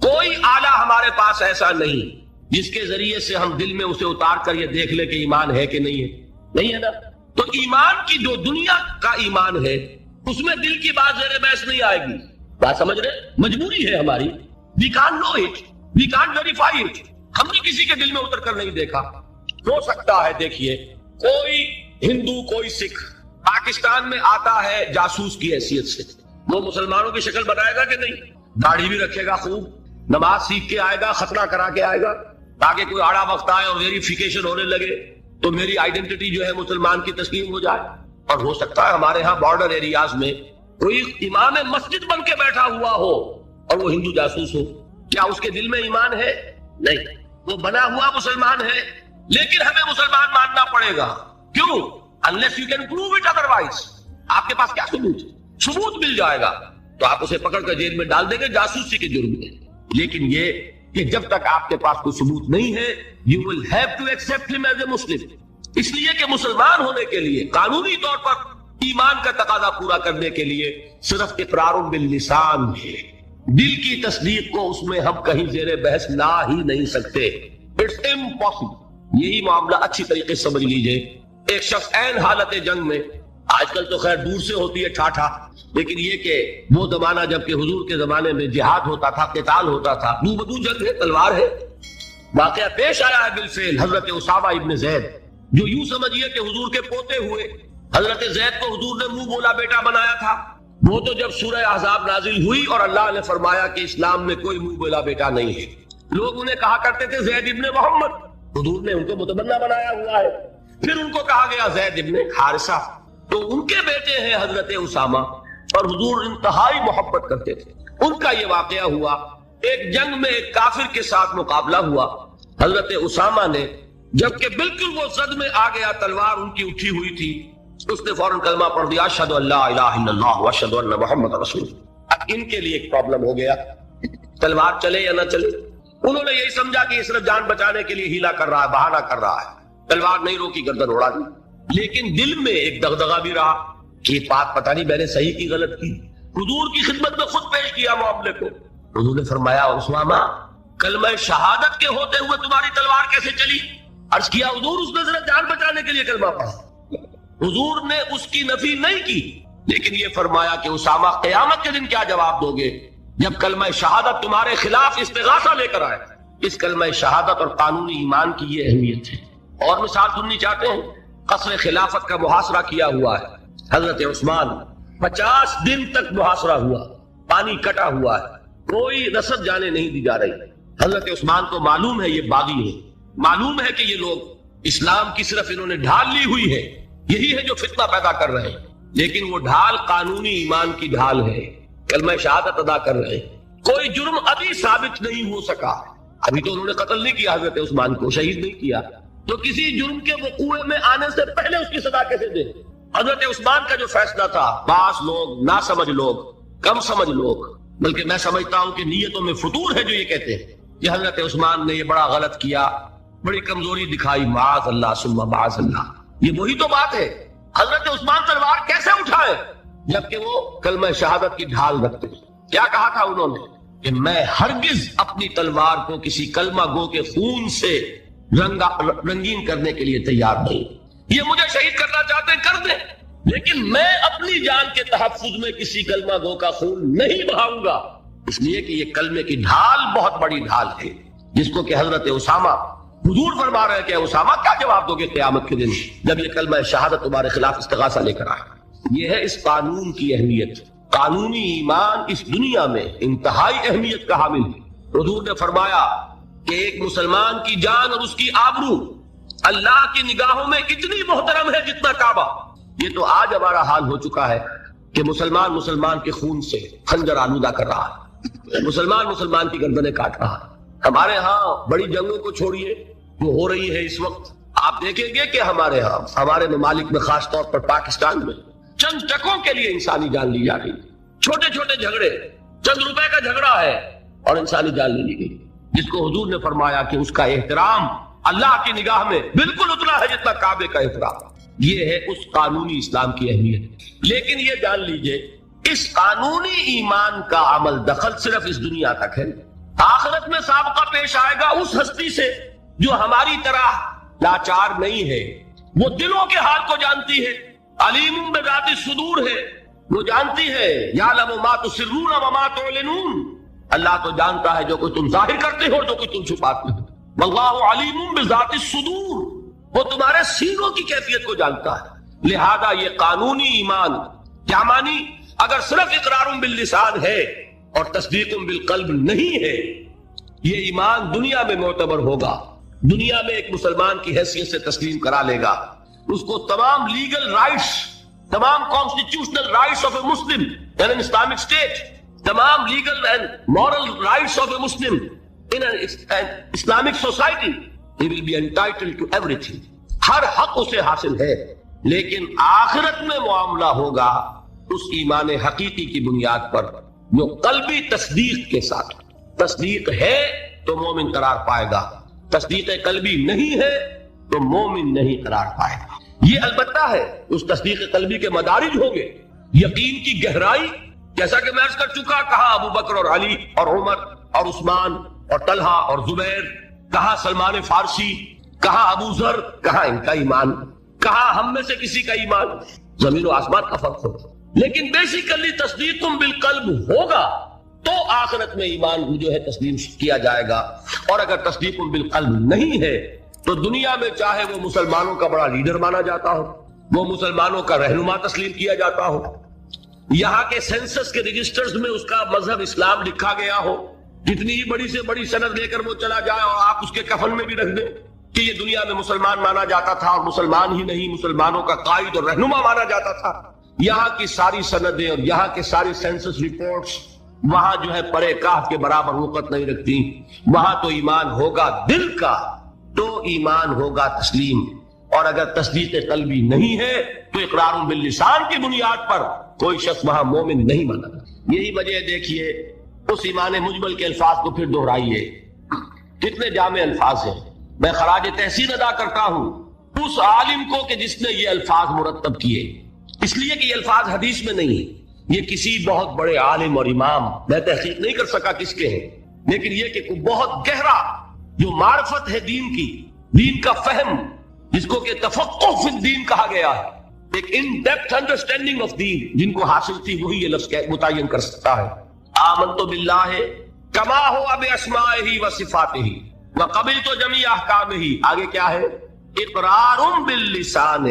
کوئی آلہ ہمارے پاس ایسا نہیں جس کے ذریعے سے ہم دل میں اسے اتار کر یہ دیکھ لیں کہ ایمان ہے کہ نہیں ہے۔ نہیں ہے نا؟ تو ایمان کی جو دنیا کا ایمان ہے، اس میں دل کی بات زیر بحث نہیں آئے گی۔ بات سمجھ رہے؟ مجبوری ہے ہماری، we can't know it, we can't verify it۔ ہم نے کسی کے دل میں اتر کر نہیں دیکھا۔ ہو سکتا ہے، دیکھیے، کوئی ہندو، کوئی سکھ پاکستان میں آتا ہے جاسوس کی حیثیت سے، وہ مسلمانوں کی شکل بنائے گا کہ نہیں؟ داڑھی بھی رکھے گا، خوب نماز سیکھ کے آئے گا، ختنہ کرا کے آئے گا، تاکہ کوئی آڑا وقت آئے اور ویریفیکیشن ہونے لگے تو میری آئیڈینٹی جو ہے مسلمان کی تسلیم ہو جائے۔ اور ہو سکتا ہے ہمارے ہاں بارڈر ایریاز میں کوئی امام مسجد بن کے بیٹھا ہوا ہو اور وہ ہندو جاسوس ہو، کیا اس کے دل میں ایمان ہے؟ نہیں، وہ بنا ہوا مسلمان ہے، لیکن ہمیں مسلمان ماننا پڑے گا. کیوں؟ unless you can prove it otherwise. آپ کے پاس کیا ثبوت مل جائے گا تو آپ اسے پکڑ کر جیل میں ڈال دیں گے جاسوسی کے جرم میں. لیکن یہ کہ جب تک آپ کے پاس کوئی ثبوت نہیں ہے you will have to accept him as a Muslim. اس لیے کہ مسلمان ہونے کے لیے قانونی طور پر ایمان کا تقاضا پورا کرنے کے لیے صرف اقرار باللسان ہے، دل کی تصدیق کو اس میں ہم کہیں زیر بحث لا ہی نہیں سکتے. It's impossible. یہی معاملہ اچھی طریقے سے سمجھ لیجئے. ایک شخص عین حالت جنگ میں، آج کل تو خیر دور سے ہوتی ہے ٹھاٹھا، لیکن یہ کہ وہ زمانہ جب کہ حضور کے زمانے میں جہاد ہوتا تھا، قتال ہوتا تھا، دو بدو جنگ ہے، تلوار ہے. واقعہ پیش آیا ہے بالفعل حضرت اسامہ ابن زید، جو یوں سمجھیے کہ حضور کے پوتے ہوئے. حضرت زید کو حضور نے منہ بولا بیٹا بنایا تھا. وہ تو جب سورہ احزاب نازل ہوئی اور اللہ نے فرمایا کہ اسلام میں کوئی منہ بولا بیٹا نہیں ہے، لوگ انہیں کہا کرتے تھے زید ابن محمد. حضور نے ان کو متبنہ بنایا ہوا ہے. پھر ان کو کہا گیا زید ابن حارثہ، تو ان کے بیٹے ہیں حضرت اسامہ، اور حضور انتہائی محبت کرتے تھے. ان کا یہ واقعہ ہوا، ایک جنگ میں ایک کافر کے ساتھ مقابلہ ہوا. حضرت اسامہ نے جبکہ بالکل وہ زد میں آ گیا، تلوار ان کی اٹھی ہوئی تھی، اس نے فوراً کلمہ پڑھ دیا اشہد ان لا الہ الا اللہ واشہد ان محمد رسول اللہ. اب ان کے لیے ایک پرابلم ہو گیا، تلوار چلے یا نہ چلے. انہوں نے یہی سمجھا کہ یہ صرف جان بچانے کے لیے ہیلا کر رہا ہے، بہانہ کر رہا ہے. تلوار نہیں روکی، گردن اڑا دی. لیکن دل میں ایک دغدغہ بھی رہا کہ بات پتہ نہیں میں نے صحیح کی غلط کی. حضور کی خدمت میں خود پیش کیا معاملے کو. حضور نے فرمایا اسامہ کلمہ شہادت کے ہوتے ہوئے تمہاری تلوار کیسے چلی؟ عرض کیا حضور اس نے صرف جان بچانے کے لیے کلمہ پڑھا. حضور نے اس کی نفی نہیں کی، لیکن یہ فرمایا کہ اسامہ قیامت کے دن کیا جواب دو گے جب کلمہ شہادت تمہارے خلاف استغاثہ لے کر آئے. اس کلمہ شہادت اور قانونی ایمان کی یہ اہمیت ہے. اور مثال سننی چاہتے ہیں؟ قصر خلافت کا محاصرہ کیا ہوا ہے. حضرت عثمان 50 دن تک محاصرہ ہوا، پانی کٹا ہوا ہے، کوئی رسد جانے نہیں دی جا رہی. حضرت عثمان کو معلوم ہے یہ باغی ہے، معلوم ہے کہ یہ لوگ اسلام کی صرف انہوں نے ڈھال لی ہوئی ہے، یہی ہے جو فتنہ پیدا کر رہے ہیں. لیکن وہ ڈھال قانونی ایمان کی ڈھال ہے، کلمہ شہادت ادا کر رہے ہیں. کوئی جرم ابھی ثابت نہیں ہو سکا. ابھی تو انہوں نے قتل نہیں کیا حضرت عثمان کو، شہید نہیں کیا، تو کسی جرم کے وقوع میں آنے سے پہلے اس کی سزا کیسے دیں؟ حضرت عثمان کا جو فیصلہ تھا، بعض لوگ نا سمجھ لوگ، کم سمجھ لوگ، بلکہ میں سمجھتا ہوں کہ نیتوں میں فطور ہے جو یہ کہتے ہیں کہ حضرت عثمان نے یہ بڑا غلط کیا، بڑی کمزوری دکھائی. معاذ اللہ ثم معاذ اللہ. یہ وہی تو بات ہے. حضرت عثمان تلوار کیسے اٹھائے جبکہ وہ کلمہ شہادت کی ڈھال رکھتے؟ کیا کہا تھا انہوں نے کہ میں ہرگز اپنی تلوار کو کسی کلمہ گو کے خون سے رنگین کرنے کے لیے تیار نہیں. یہ مجھے شہید کرنا چاہتے ہیں کر دیں، لیکن میں اپنی جان کے تحفظ میں کسی کلمہ گو کا خون نہیں بہاؤں گا. اس لیے کہ یہ کلمے کی ڈھال بہت بڑی ڈھال ہے، جس کو کہ حضرت اسامہ، حضور فرما رہے ہیں کہ اسامہ کیا جواب دو گے قیامت کے دن جب یہ کلمہ شہادت تمہارے خلاف استغاثہ لے کر آئے. یہ ہے اس قانون کی اہمیت. قانونی ایمان اس دنیا میں انتہائی اہمیت کا حامل ہے. حضور نے فرمایا کہ ایک مسلمان کی جان اور اس کی آبرو اللہ کی نگاہوں میں اتنی محترم ہے جتنا کعبہ. یہ تو آج ہمارا حال ہو چکا ہے کہ مسلمان کے خون سے خنجر آلودہ کر رہا ہے، مسلمان کی گردنیں کاٹ رہا ہے. ہمارے ہاں بڑی جنگوں کو چھوڑیے وہ ہو رہی ہے اس وقت. آپ دیکھیں گے کہ ہمارے ہاں، ہمارے ممالک میں، خاص طور پر پاکستان میں، چند ٹکوں کے لیے انسانی جان لی جا رہی ہے. چھوٹے چھوٹے جھگڑے، چند روپے کا جھگڑا ہے اور انسانی جان لی گئی، جس کو حضور نے فرمایا کہ اس کا احترام اللہ کی نگاہ میں بالکل اتنا ہے جتنا کعبے کا احترام. یہ ہے اس قانونی اسلام کی اہمیت. لیکن یہ جان لیجئے اس قانونی ایمان کا عمل دخل صرف اس دنیا تک ہے. آخرت میں سابقہ پیش آئے گا اس ہستی سے جو ہماری طرح لاچار نہیں ہے، وہ دلوں کے حال کو جانتی ہے، علیم بذات الصدور ہے، وہ جانتی ہے یعلم ما تسرون وما تعلنون. اللہ تو جانتا ہے جو کچھ تم ظاہر کرتے ہو اور جو کچھ تم چھپاتے ہو. واللہ علیم بذات الصدور، وہ تمہارے سینوں کی کیفیت کو جانتا ہے. لہذا یہ قانونی ایمان کیا مانی؟ اگر صرف اقرار باللسان ہے اور تصدیق بالقلب نہیں ہے، یہ ایمان دنیا میں معتبر ہوگا، دنیا میں ایک مسلمان کی حیثیت سے تسلیم کرا لے گا، اس کو تمام لیگل رائٹس تمام constitutional rights of a Muslim in an Islamic state, تمام legal and moral rights of a Muslim in an Islamic society, he will be entitled to everything. ہر حق اسے حاصل ہے، لیکن آخرت میں معاملہ ہوگا اس ایمان حقیقی کی بنیاد پر جو قلبی تصدیق کے ساتھ، تصدیق ہے تو مومن قرار پائے گا، تصدیق قلبی نہیں ہے تو مومن نہیں قرار پائے گا۔ یہ البتہ ہے اس تصدیق قلبی کے مدارج ہوں گے، یقین کی گہرائی، جیسا کہ میں عرض کر چکا، کہا ابو بکر اور علی اور عمر اور عثمان اور طلحہ اور زبیر، کہا سلمان فارسی، کہا ابو ذر، کہا ان کا ایمان، کہا ہم میں سے کسی کا ایمان، زمین و آسمان کا فرق ہوگا، لیکن بیسیکلی تصدیق بالقلب ہوگا تو آخرت میں ایمان جو ہے تسلیم کیا جائے گا۔ اور اگر تصدیق بالقلب نہیں ہے تو دنیا میں چاہے وہ مسلمانوں کا بڑا لیڈر مانا جاتا ہو، وہ مسلمانوں کا رہنما تسلیم کیا جاتا ہو، یہاں کے سینسس کے رجسٹرز میں اس کا مذہب اسلام لکھا گیا ہو، جتنی ہی بڑی سے بڑی سند لے کر وہ چلا جائے اور آپ اس کے کفن میں بھی رکھ دیں کہ یہ دنیا میں مسلمان مانا جاتا تھا اور مسلمان ہی نہیں مسلمانوں کا قائد اور رہنما مانا جاتا تھا، یہاں کی ساری سندیں اور یہاں کے ساری سینسس رپورٹس وہاں جو ہے پرے کاف کے برابر وقت نہیں رکھتی۔ وہاں تو ایمان ہوگا دل کا تو ایمان ہوگا تسلیم، اور اگر تصدیق قلبی نہیں ہے تو اقرار باللسان کی بنیاد پر کوئی شخص وہاں مومن نہیں مانا۔ یہی وجہ دیکھیے اس ایمان مجمل کے الفاظ کو پھر دہرائیے، کتنے جامع الفاظ ہیں۔ میں خراج تحسین ادا کرتا ہوں اس عالم کو کہ جس نے یہ الفاظ مرتب کیے، اس لیے کہ یہ الفاظ حدیث میں نہیں ہیں، یہ کسی بہت بڑے عالم اور امام، میں تحقیق نہیں کر سکا کس کے ہیں، لیکن یہ کہ بہت گہرا جو معرفت ہے دین کی، دین کا فہم، جس کو کہ تفقہ فی الدین کہا گیا ہے، ایک ان ڈیپتھ انڈرسٹینڈنگ آف دین جن کو حاصل تھی، وہی یہ لفظ متعین کر سکتا ہے۔ آمنت باللہ کما ہوا باسمائہ و صفاتہ وقبلت جمیع احکامہ، آگے کیا ہے؟ اقرار باللسان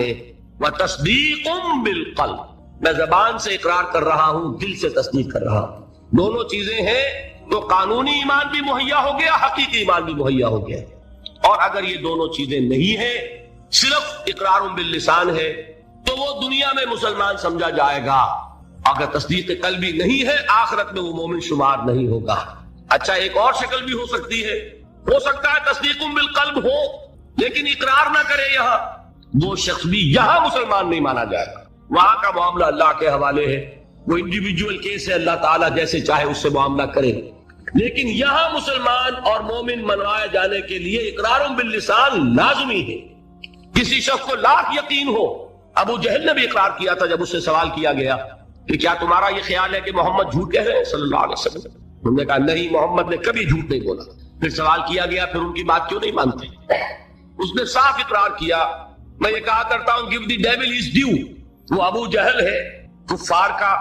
و تصدیق بالقلب، میں زبان سے اقرار کر رہا ہوں، دل سے تصدیق کر رہا ہوں، دونوں چیزیں ہیں تو قانونی ایمان بھی مہیا ہو گیا، حقیقی ایمان بھی مہیا ہو گیا۔ اور اگر یہ دونوں چیزیں نہیں ہیں، صرف اقرار باللسان ہے تو وہ دنیا میں مسلمان سمجھا جائے گا، اگر تصدیق قلبی نہیں ہے آخرت میں وہ مومن شمار نہیں ہوگا۔ اچھا ایک اور شکل بھی ہو سکتی ہے، ہو سکتا ہے تصدیق بالقلب ہو لیکن اقرار نہ کرے، یہاں وہ شخص بھی یہاں مسلمان نہیں مانا جائے گا، وہاں کا معاملہ اللہ کے حوالے ہے، وہ انڈیویجول کیس ہے، اللہ تعالیٰ جیسے چاہے اس سے معاملہ کرے، لیکن یہاں مسلمان اور مومن منوائے جانے کے لیے اقرار باللسان لازمی ہے۔ کسی شخص کو لاکھ یقین ہو، ابو جہل نے بھی اقرار کیا تھا جب اس سے سوال کیا گیا کہ کیا تمہارا یہ خیال ہے کہ محمد جھوٹ کہہ رہے ہیں صلی اللہ علیہ وسلم؟ انہوں نے کہا نہیں، محمد نے کبھی جھوٹ نہیں بولا۔ پھر سوال کیا گیا پھر ان کی بات کیوں نہیں مانتے؟ اس نے صاف اقرار کیا، میں یہ کہا کرتا ہوں give the devil his due، وہ ابو جہل ہے، کفار کا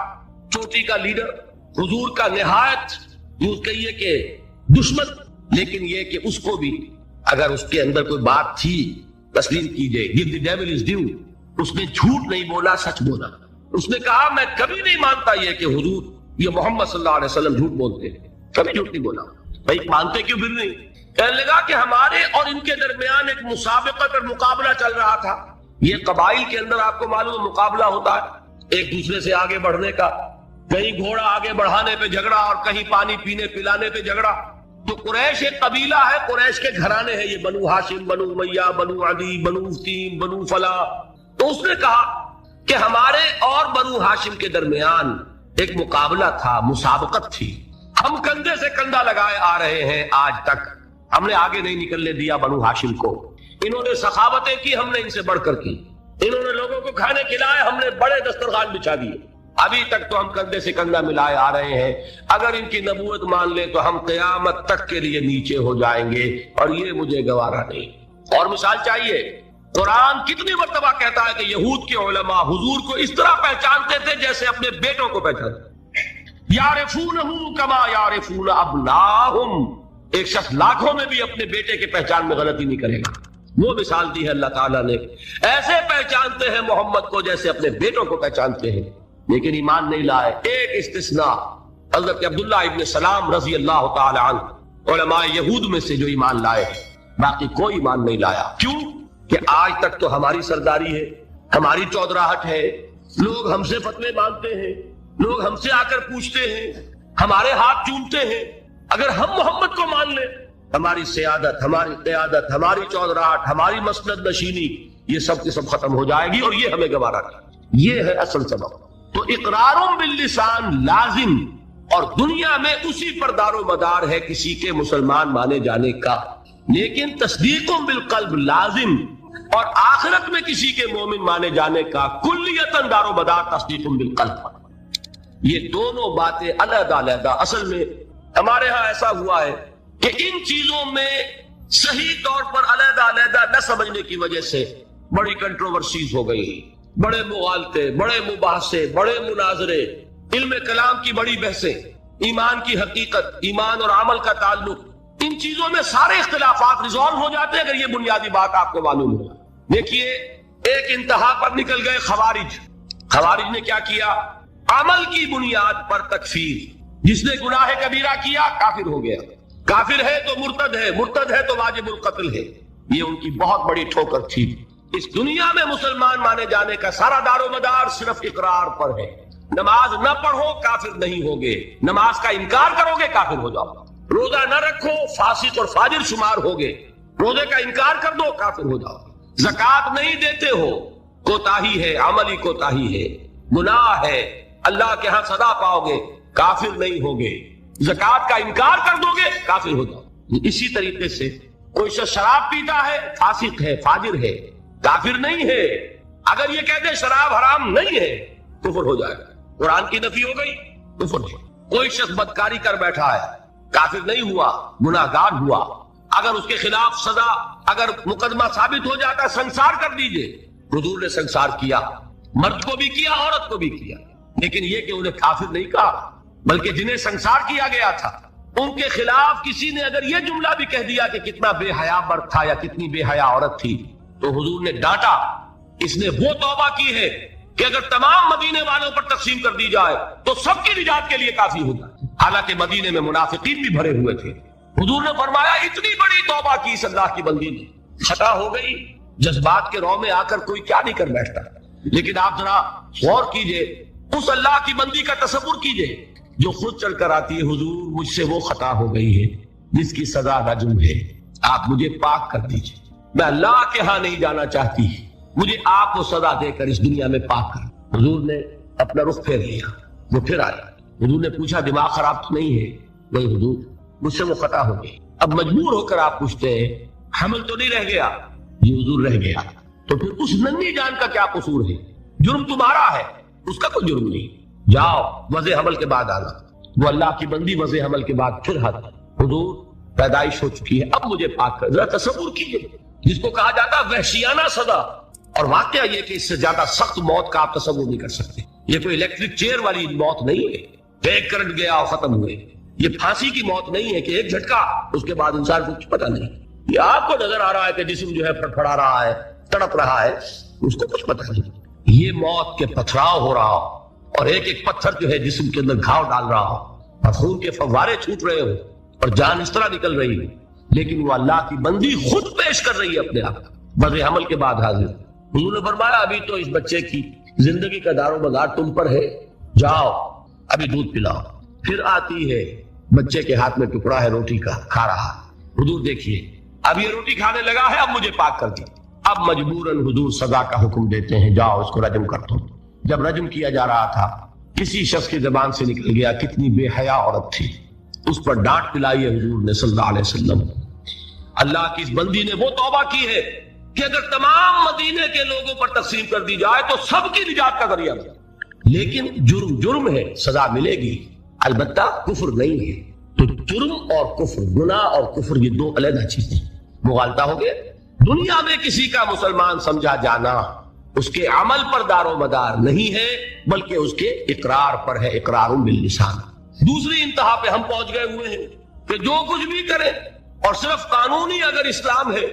چوٹی کا لیڈر، حضور کا نہایت یوں کہیے کہ دشمن، لیکن یہ کہ اس کو بھی اگر اس کے اندر کوئی بات تھی تسلیم کیجئے، give the devil his due، اس نے جھوٹ نہیں بولا، سچ بولا۔ اس نے کہا میں کبھی نہیں مانتا یہ کہ حضور یہ محمد صلی اللہ علیہ وسلم جھوٹ بولتے ہیں، کبھی جھوٹ نہیں بولا۔ بھائی مانتے کیوں پھر نہیں؟ کہنے لگا کہ ہمارے اور ان کے درمیان ایک مسابقت اور مقابلہ چل رہا تھا۔ یہ قبائل کے اندر آپ کو معلوم ہے مقابلہ ہوتا ہے ایک دوسرے سے آگے بڑھنے کا، کہیں گھوڑا آگے بڑھانے پہ جھگڑا اور کہیں پانی پینے پلانے پہ جھگڑا۔ تو قریش ایک قبیلہ ہے، قریش کے گھرانے ہیں، یہ بنو ہاشم، بنو امیہ، بنو عدی، بنو تیم، بنو فلاں۔ تو اس نے کہا کہ ہمارے اور بنو ہاشم کے درمیان ایک مقابلہ تھا، مسابقت تھی، ہم کندھے سے کندھا لگائے آ رہے ہیں آج تک، ہم نے آگے نہیں نکلنے دیا بنو ہاشم کو، انہوں نے سخاوتیں کی، ہم نے ان سے بڑھ کر کی، انہوں نے لوگوں کو کھانے کھلائے، ہم نے بڑے دسترخوان بچھا دیے، ابھی تک تو ہم کندھے سے کندھا ملائے آ رہے ہیں، اگر ان کی نبوت مان لیں تو ہم قیامت تک کے لیے نیچے ہو جائیں گے، اور یہ مجھے گوارا نہیں۔ اور مثال چاہیے، قرآن کتنی مرتبہ کہتا ہے کہ یہود کے علماء حضور کو اس طرح پہچانتے تھے جیسے اپنے بیٹوں کو پہچانتے، یعرفونہ کما یعرفون ابناہم، ایک شخص لاکھوں میں بھی اپنے بیٹے کے پہچان میں غلطی نہیں کرے گا۔ وہ مثال دی ہے اللہ تعالیٰ نے، ایسے پہچانتے ہیں محمد کو جیسے اپنے بیٹوں کو پہچانتے ہیں، لیکن ایمان نہیں لائے۔ ایک استثناء حضرت عبداللہ ابن سلام رضی اللہ تعالی عنہ، علماء یہود میں سے جو ایمان لائے، باقی کوئی ایمان نہیں لایا۔ کیوں کہ آج تک تو ہماری سرداری ہے، ہماری چودراہٹ ہے، لوگ ہم سے فتوے مانگتے ہیں، لوگ ہم سے آ کر پوچھتے ہیں، ہمارے ہاتھ چومتے ہیں۔ اگر ہم محمد کو مان لیں، ہماری سیادت، ہماری قیادت، ہماری چودراہٹ، ہماری مسند نشینی، یہ سب کی سب ختم ہو جائے گی، اور یہ ہمیں گوارا نہیں۔ یہ ہے اصل سبب۔ تو اقرار باللسان لازم، اور دنیا میں اسی پر دار و مدار ہے کسی کے مسلمان مانے جانے کا، لیکن تصدیق بالقلب لازم، اور آخرت میں کسی کے مومن مانے جانے کا کلیتاً دار و مدار تصدیق بالقلب۔ یہ دونوں باتیں علیحدہ علیحدہ۔ اصل میں ہمارے ہاں ایسا ہوا ہے کہ ان چیزوں میں صحیح طور پر علیحدہ علیحدہ نہ سمجھنے کی وجہ سے بڑی کنٹروورسیز ہو گئی، بڑے مغالطے، بڑے مباحثے، بڑے مناظرے، علم کلام کی بڑی بحثیں، ایمان کی حقیقت، ایمان اور عمل کا تعلق، ان چیزوں میں سارے اختلافات ریزالو ہو جاتے ہیں اگر یہ بنیادی بات آپ کو معلوم ہو۔ دیکھیے، ایک انتہا پر نکل گئے خوارج۔ خوارج نے کیا کیا؟ عمل کی بنیاد پر تکفیر، جس نے گناہ کبیرہ کیا کافر ہو گیا، کافر ہے تو مرتد ہے، مرتد ہے تو واجب القتل ہے۔ یہ ان کی بہت بڑی ٹھوکر تھی۔ اس دنیا میں مسلمان مانے جانے کا سارا دار و مدار صرف اقرار پر ہے۔ نماز نہ پڑھو کافر نہیں ہوگے، نماز کا انکار کرو گے کافر ہو جاؤ، روزہ نہ رکھو فاسق اور فاجر شمار ہوگے، روزے کا انکار کر دو کافر ہو جاؤ، زکوٰۃ نہیں دیتے ہو کوتاہی ہے، عملی کوتاہی ہے، گناہ ہے، اللہ کے ہاں سزا پاؤ گے، کافر نہیں ہوگے، زکوٰۃ کا انکار کر دو گے کافر ہو جاؤ۔ اسی طریقے سے کوئی شخص شراب پیتا ہے، فاسق ہے، فاجر ہے، کافر نہیں ہے۔ اگر یہ کہتے شراب حرام نہیں ہے کفر ہو جائے گا، قرآن کی نفی ہو گئی، کفر ہے۔ کوئی شخص بدکاری کر بیٹھا ہے، کافر نہیں ہوا، گناہ گار ہوا، اگر اس کے خلاف سزا، اگر مقدمہ ثابت ہو جاتا سنسار کر دیجئے۔ حضور نے سنسار کیا، مرد کو بھی کیا، عورت کو بھی کیا، لیکن یہ کہ انہیں کافر نہیں کہا، بلکہ جنہیں سنسار کیا گیا تھا ان کے خلاف کسی نے اگر یہ جملہ بھی کہہ دیا کہ کتنا بے حیا مرد تھا یا کتنی بے حیا عورت تھی، تو حضور نے ڈانٹا، اس نے وہ توبہ کی ہے کہ اگر تمام مدینے والوں پر تقسیم کر دی جائے تو سب کی نجات کے لیے کافی ہوگا۔ حالانکہ مدینے میں منافقین بھی بھرے ہوئے تھے۔ حضور نے فرمایا اتنی بڑی توبہ کی اس اللہ کی بندی نے، خطا ہو گئی، جذبات کے رو میں آ کر کوئی کیا نہیں کر بیٹھتا، لیکن آپ ذرا غور کیجئے، اس اللہ کی بندی کا تصور کیجئے جو خود چل کر آتی ہے، حضور مجھ سے وہ خطا ہو گئی ہے جس کی سزا رجم ہے، آپ مجھے پاک کر دیجئے، میں اللہ کے ہاں نہیں جانا چاہتی، مجھے آپ کو سزا دے کر اس دنیا میں پاک کر۔ حضور نے اپنا رخ پھیر لیا، وہ پھر آیا، حضور نے پوچھا دماغ خراب تو نہیں ہے؟ نہیں حضور، مجھ سے وہ خطا ہو گئی۔ اب مجبور ہو کر آپ پوچھتے ہیں حمل تو نہیں رہ گیا؟ یہ حضور رہ گیا۔ تو پھر اس ننھی جان کا کیا قصور ہے؟ جرم تمہارا ہے، اس کا کوئی جرم نہیں، جاؤ وضع حمل کے بعد آنا۔ وہ اللہ کی بندی وضع حمل کے بعد پھر حد، حضور پیدائش ہو چکی ہے، اب مجھے پاک کر۔ ذرا تصور کیجئے، جس کو کہا جاتا وحشیانہ سزا، اور واقعہ یہ کہ اس سے زیادہ سخت موت کا آپ تصور نہیں کر سکتے۔ یہ کوئی الیکٹرک چیئر والی موت نہیں ہے، ایک کرنٹ گیا اور ختم ہوئے، یہ پھانسی کی موت نہیں ہے کہ ایک جھٹکا اس کے بعد انسان کو کچھ پتہ نہیں۔ یہ آپ کو نظر آ رہا ہے کہ جسم جو ہے پھڑپھڑا رہا ہے، تڑپ رہا ہے، اس کو کچھ پتہ نہیں۔ یہ موت کے پتھراؤ ہو رہا ہو، اور ایک ایک پتھر جو ہے جسم کے اندر گھاؤ ڈال رہا ہو، اور خون کے فوارے چھوٹ رہے ہو، اور جان اس طرح نکل رہی ہے، لیکن وہ اللہ کی بندی خود پیش کر رہی ہے اپنے آپ وضع حمل کے بعد حاضر۔ حضور نے فرمایا ابھی تو اس بچے کی زندگی کا دار و مدار تم پر ہے، جاؤ ابھی دودھ پلاؤ۔ پھر آتی ہے، بچے کے ہاتھ میں ٹکڑا ہے روٹی کا، کھا رہا ہے۔ حضور دیکھیے اب یہ روٹی کھانے لگا ہے، اب مجھے پاک کر دی۔ اب مجبوراً حضور سزا کا حکم دیتے ہیں، جاؤ اس کو رجم کر دو۔ جب رجم کیا جا رہا تھا، کسی شخص کی زبان سے نکل گیا کتنی بے حیا عورت تھی، اس پر ڈانٹ پلائی ہے حضور نے صلی اللہ علیہ وسلم۔ اللہ کی اس بندی نے وہ توبہ کی ہے کہ اگر تمام مدینے کے لوگوں پر تقسیم کر دی جائے تو سب کی نجات کا ذریعہ بنے، لیکن جرم جرم ہے، سزا ملے گی، البتہ کفر نہیں ہے۔ تو جرم اور کفر، گناہ اور کفر، یہ دو علیحدہ چیزیں، مغالطہ ہو گئے۔ دنیا میں کسی کا مسلمان سمجھا جانا اس کے عمل پر دار و مدار نہیں ہے، بلکہ اس کے اقرار پر ہے، اقرار باللسان۔ دوسری انتہا پہ ہم پہنچ گئے ہوئے ہیں کہ جو کچھ بھی کرے، اور صرف قانونی اگر اسلام ہے،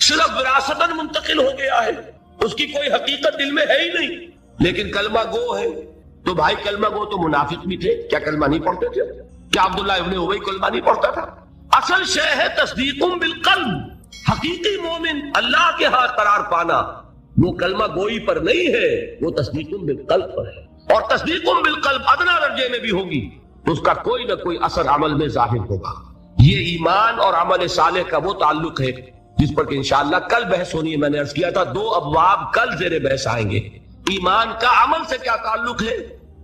صرف وراثتاً منتقل ہو گیا ہے، اس کی کوئی حقیقت دل میں ہے ہی نہیں، لیکن کلمہ گو ہے۔ تو بھائی کلمہ گو تو منافق بھی تھے، کیا کلمہ نہیں پڑھتے تھے؟ کیا عبداللہ ابن ابی کلمہ نہیں پڑھتا تھا؟ اصل شے ہے تصدیق بالقلب۔ حقیقی مومن اللہ کے ہاں قرار پانا وہ کلمہ گوئی پر نہیں ہے، وہ تصدیق بالقلب پر ہے، اور تصدیق بالقلب ادنا درجے میں بھی ہوگی تو اس کا کوئی نہ کوئی اثر عمل میں ظاہر ہوگا۔ یہ ایمان اور عمل صالح کا وہ تعلق ہے جس پر کہ انشاءاللہ کل بحث ہونی ہے۔ میں نے عرض کیا تھا 2 ابواب کل زیر بحث آئیں گے، ایمان کا عمل سے کیا تعلق ہے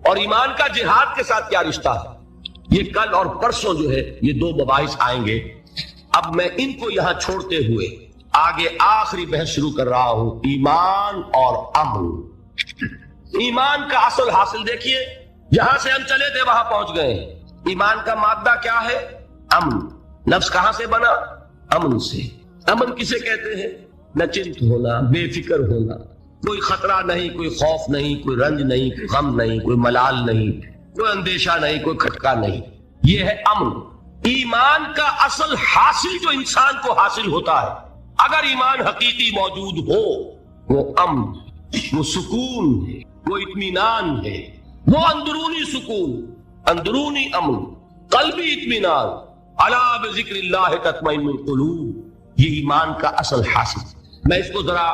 اور ایمان کا جہاد کے ساتھ کیا رشتہ ہے، یہ کل اور پرسوں جو ہے یہ 2 مباحث آئیں گے۔ اب میں ان کو یہاں چھوڑتے ہوئے آگے آخری بحث شروع کر رہا ہوں، ایمان اور عمل۔ ایمان کا اصل حاصل دیکھیے، جہاں سے ہم چلے تھے وہاں پہنچ گئے ہیں۔ ایمان کا مادہ کیا ہے؟ امن۔ نفس کہاں سے بنا؟ امن سے۔ امن کسے کہتے ہیں؟ نچنت ہونا، بے فکر ہونا، کوئی خطرہ نہیں، کوئی خوف نہیں، کوئی رنج نہیں، کوئی غم نہیں، کوئی ملال نہیں، کوئی اندیشہ نہیں، کوئی کھٹکا نہیں، یہ ہے امن۔ ایمان کا اصل حاصل جو انسان کو حاصل ہوتا ہے، اگر ایمان حقیقی موجود ہو، وہ امن، وہ سکون ہے، وہ اطمینان ہے، وہ اندرونی سکون، اندرونی امن، قلبی اطمینان۔ الا بذکر اللہ تطمئن القلوب، یہ ایمان کا اصل حاصل۔ میں اس کو ذرا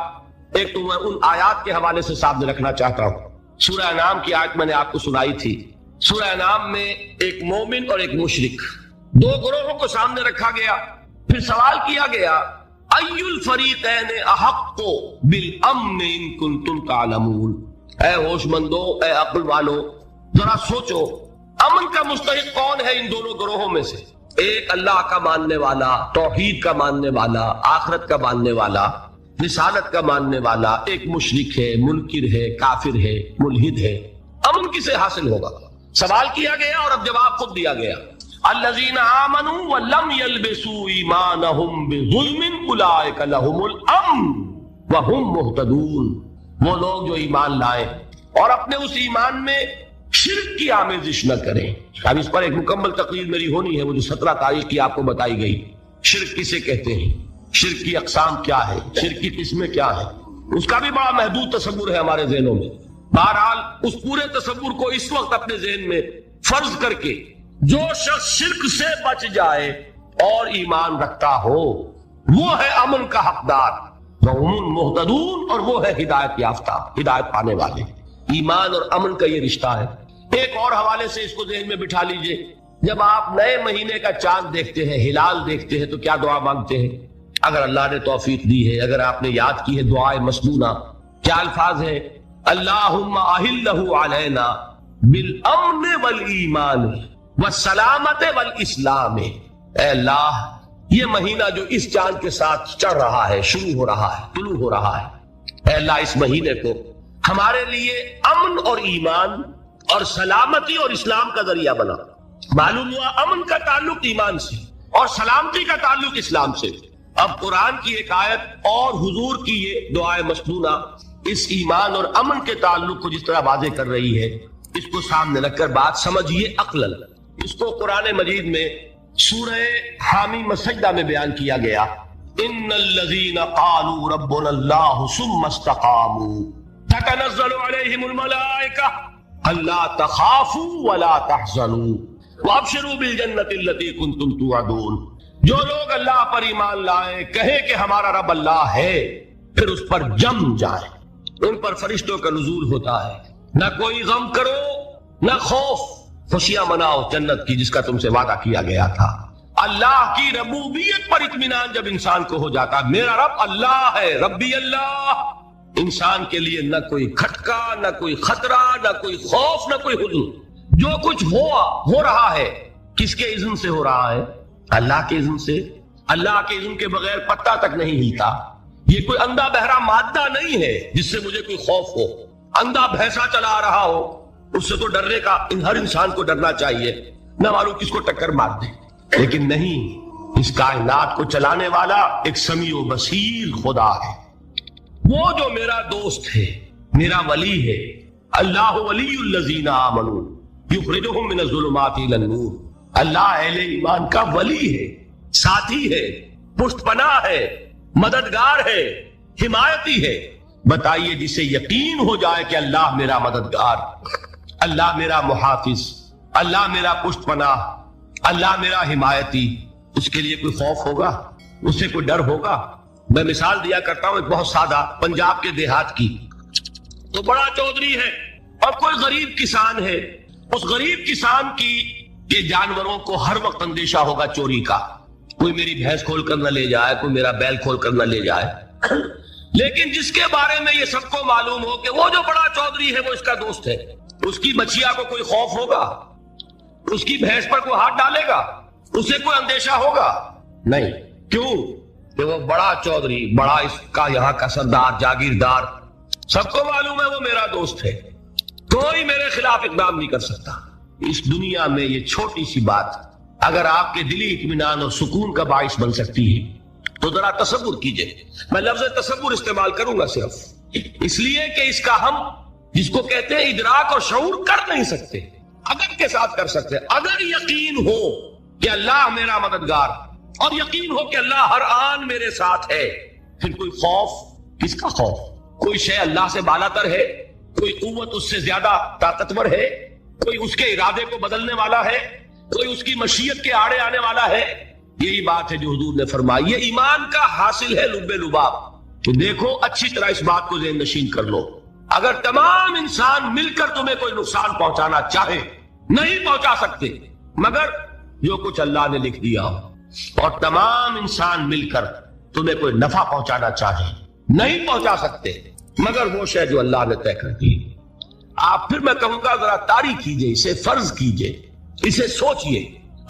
ایک تو میں ان آیات کے حوالے سے سامنے رکھنا چاہتا ہوں۔ سورہ انعام کی آیت میں نے آپ کو سنائی تھی۔ سورہ انعام میں ایک مومن اور ایک مشرک، 2 گروہوں کو سامنے رکھا گیا، پھر سوال کیا گیا ای الفریقین احق بالامن ان کنتم تعلمون۔ اے ہوش مندو، اے عقل والو، ذرا سوچو امن کا مستحق کون ہے ان دونوں گروہوں میں سے؟ ایک اللہ کا ماننے والا، توحید کا ماننے والا، آخرت کا ماننے والا، رسالت کا ماننے والا، ایک مشرک ہے، منکر ہے، کافر ہے، ملحد ہے۔ امن کسے حاصل ہوگا؟ سوال کیا گیا اور اب جواب خود دیا گیا۔ الذین آمنوا ولم یلبسوا ایمانہم بظلم اولئک لہم الامن وہم مہتدون۔ وہ لوگ جو ایمان لائے اور اپنے اس ایمان میں شرک کی آمیزش نہ کریں۔ اب اس پر ایک مکمل تقریر میری ہونی ہے، وہ جو 17 تاریخ کی آپ کو بتائی گئی۔ شرک کسے کہتے ہیں؟ شرک کی اقسام کیا ہے؟ شرک کی قسمیں کیا ہیں؟ اس کا بھی بڑا محدود تصور ہے ہمارے ذہنوں میں۔ بہرحال اس پورے تصور کو اس وقت اپنے ذہن میں فرض کر کے جو شخص شرک سے بچ جائے اور ایمان رکھتا ہو، وہ ہے امن کا حقدار، وہم مہتدون، اور وہ ہے ہدایت یافتہ، ہدایت پانے والے۔ ایمان اور امن کا یہ رشتہ ہے۔ ایک اور حوالے سے اس کو ذہن میں بٹھا لیجئے، جب آپ نئے مہینے کا چاند دیکھتے ہیں، ہلال دیکھتے ہیں، تو کیا دعا مانگتے ہیں؟ اگر اللہ نے توفیق دی ہے، اگر آپ نے یاد کی ہے دعائے مسنونہ، کیا الفاظ ہیں؟ اللہم اہلہ علینا بالامن والایمان والسلامت والاسلام۔ اے اللہ، یہ مہینہ جو اس چاند کے ساتھ چڑھ رہا ہے، شروع ہو رہا ہے، طلوع ہو رہا ہے، اے اللہ اس مہینے کو ہمارے لیے امن اور ایمان اور سلامتی اور اسلام کا ذریعہ بنا۔ معلوم ہوا امن کا تعلق ایمان سے اور سلامتی کا تعلق اسلام سے۔ اب قرآن کی ایک آیت اور حضور کی یہ دعائے مسنونہ اس ایمان اور امن کے تعلق کو جس طرح واضح کر رہی ہے، اس کو سامنے رکھ کر بات سمجھیے عقلاً۔ اس کو قرآن مجید میں سورہ حامیم السجدہ میں بیان کیا گیا، ان الذین قالوا ربنا اللہ ثم استقاموا تتنزل علیہم الملائکہ الا تخافوا ولا تحزنوا وابشروا بالجنۃ التي کنتم توعدون۔ جو لوگ اللہ پر ایمان لائیں، کہیں کہ ہمارا رب اللہ ہے، پھر اس پر جم جائیں، ان پر فرشتوں کا نزول ہوتا ہے، نہ کوئی غم کرو نہ خوف، خوشیاں مناؤ جنت کی جس کا تم سے وعدہ کیا گیا تھا۔ اللہ کی ربوبیت پر اطمینان جب انسان کو ہو جاتا، میرا رب اللہ ہے، ربی اللہ، انسان کے لیے نہ کوئی کھٹکا، نہ کوئی خطرہ، نہ کوئی خوف، نہ کوئی حزن۔ جو کچھ ہو رہا ہے کس کے اذن سے ہو رہا ہے؟ اللہ کے اذن سے۔ اللہ کے اذن کے بغیر پتہ تک نہیں ہلتا۔ یہ کوئی اندھا بہرا مادہ نہیں ہے جس سے مجھے کوئی خوف ہو۔ اندھا بھینسا چلا رہا ہو، اس سے تو ڈرنے کا ہر انسان کو ڈرنا چاہیے، نہ معلوم کس کو ٹکر مار دے۔ لیکن نہیں، اس کائنات کو چلانے والا ایک سمیع و بصیر خدا ہے، وہ جو میرا دوست ہے، میرا ولی ہے۔ اللہ ولی الذین آمنوا یخرجہم من الظلمات الی النور۔ اللہ اہل ایمان کا ولی ہے، ساتھی ہے، پشت پناہ ہے، مددگار ہے، حمایتی ہے۔ بتائیے جسے یقین ہو جائے کہ اللہ میرا مددگار، اللہ میرا محافظ، اللہ میرا پشت پناہ، اللہ میرا حمایتی، اس کے لیے کوئی خوف ہوگا؟ اس سے کوئی ڈر ہوگا؟ میں مثال دیا کرتا ہوں ایک بہت سادہ پنجاب کے دیہات کی. تو بڑا چودھری ہے اور کوئی غریب کسان ہے. اس غریب کسان کی کے جانوروں کو ہر وقت اندیشہ ہوگا چوری کا. کوئی میری بھینس کھول کر نہ لے جائے, کوئی میرا بیل کھول کر نہ لے جائے. لیکن جس کے بارے میں یہ سب کو معلوم ہو کہ وہ جو بڑا چودھری ہے وہ اس کا دوست ہے, اس کی بچیا کو کوئی خوف ہوگا؟ اس کی بھینس پر کوئی ہاتھ ڈالے گا؟ اسے کوئی اندیشہ ہوگا؟ نہیں. کیوں؟ کہ وہ بڑا چودھری, بڑا اس کا یہاں کا سردار, جاگیردار, سب کو معلوم ہے وہ میرا دوست ہے, کوئی میرے خلاف اقدام نہیں کر سکتا. اس دنیا میں یہ چھوٹی سی بات اگر آپ کے دلی اطمینان اور سکون کا باعث بن سکتی ہے تو ذرا تصور کیجئے. میں لفظ تصور استعمال کروں گا صرف اس لیے کہ اس کا ہم جس کو کہتے ہیں ادراک اور شعور کر نہیں سکتے, اگر کے ساتھ کر سکتے. اگر یقین ہو کہ اللہ میرا مددگار اور یقین ہو کہ اللہ ہر آن میرے ساتھ ہے, پھر کوئی خوف, کس کا خوف؟ کوئی شے اللہ سے بالا تر ہے, کوئی قوت اس سے زیادہ طاقتور ہے, کوئی اس کے ارادے کو بدلنے والا ہے, کوئی اس کی مشیت کے آڑے آنے والا ہے. یہی بات ہے جو حضور نے فرمائی. یہ ایمان کا حاصل ہے لب لباب. تو دیکھو اچھی طرح اس بات کو ذہن نشین کر لو. اگر تمام انسان مل کر تمہیں کوئی نقصان پہنچانا چاہے نہیں پہنچا سکتے مگر جو کچھ اللہ نے لکھ دیا ہو, اور تمام انسان مل کر تمہیں کوئی نفع پہنچانا چاہے نہیں پہنچا سکتے مگر وہ شے جو اللہ نے طے کر دی. آپ پھر میں کہوں گا ذرا طاری کیجئے, اسے فرض کیجئے, اسے سوچئے.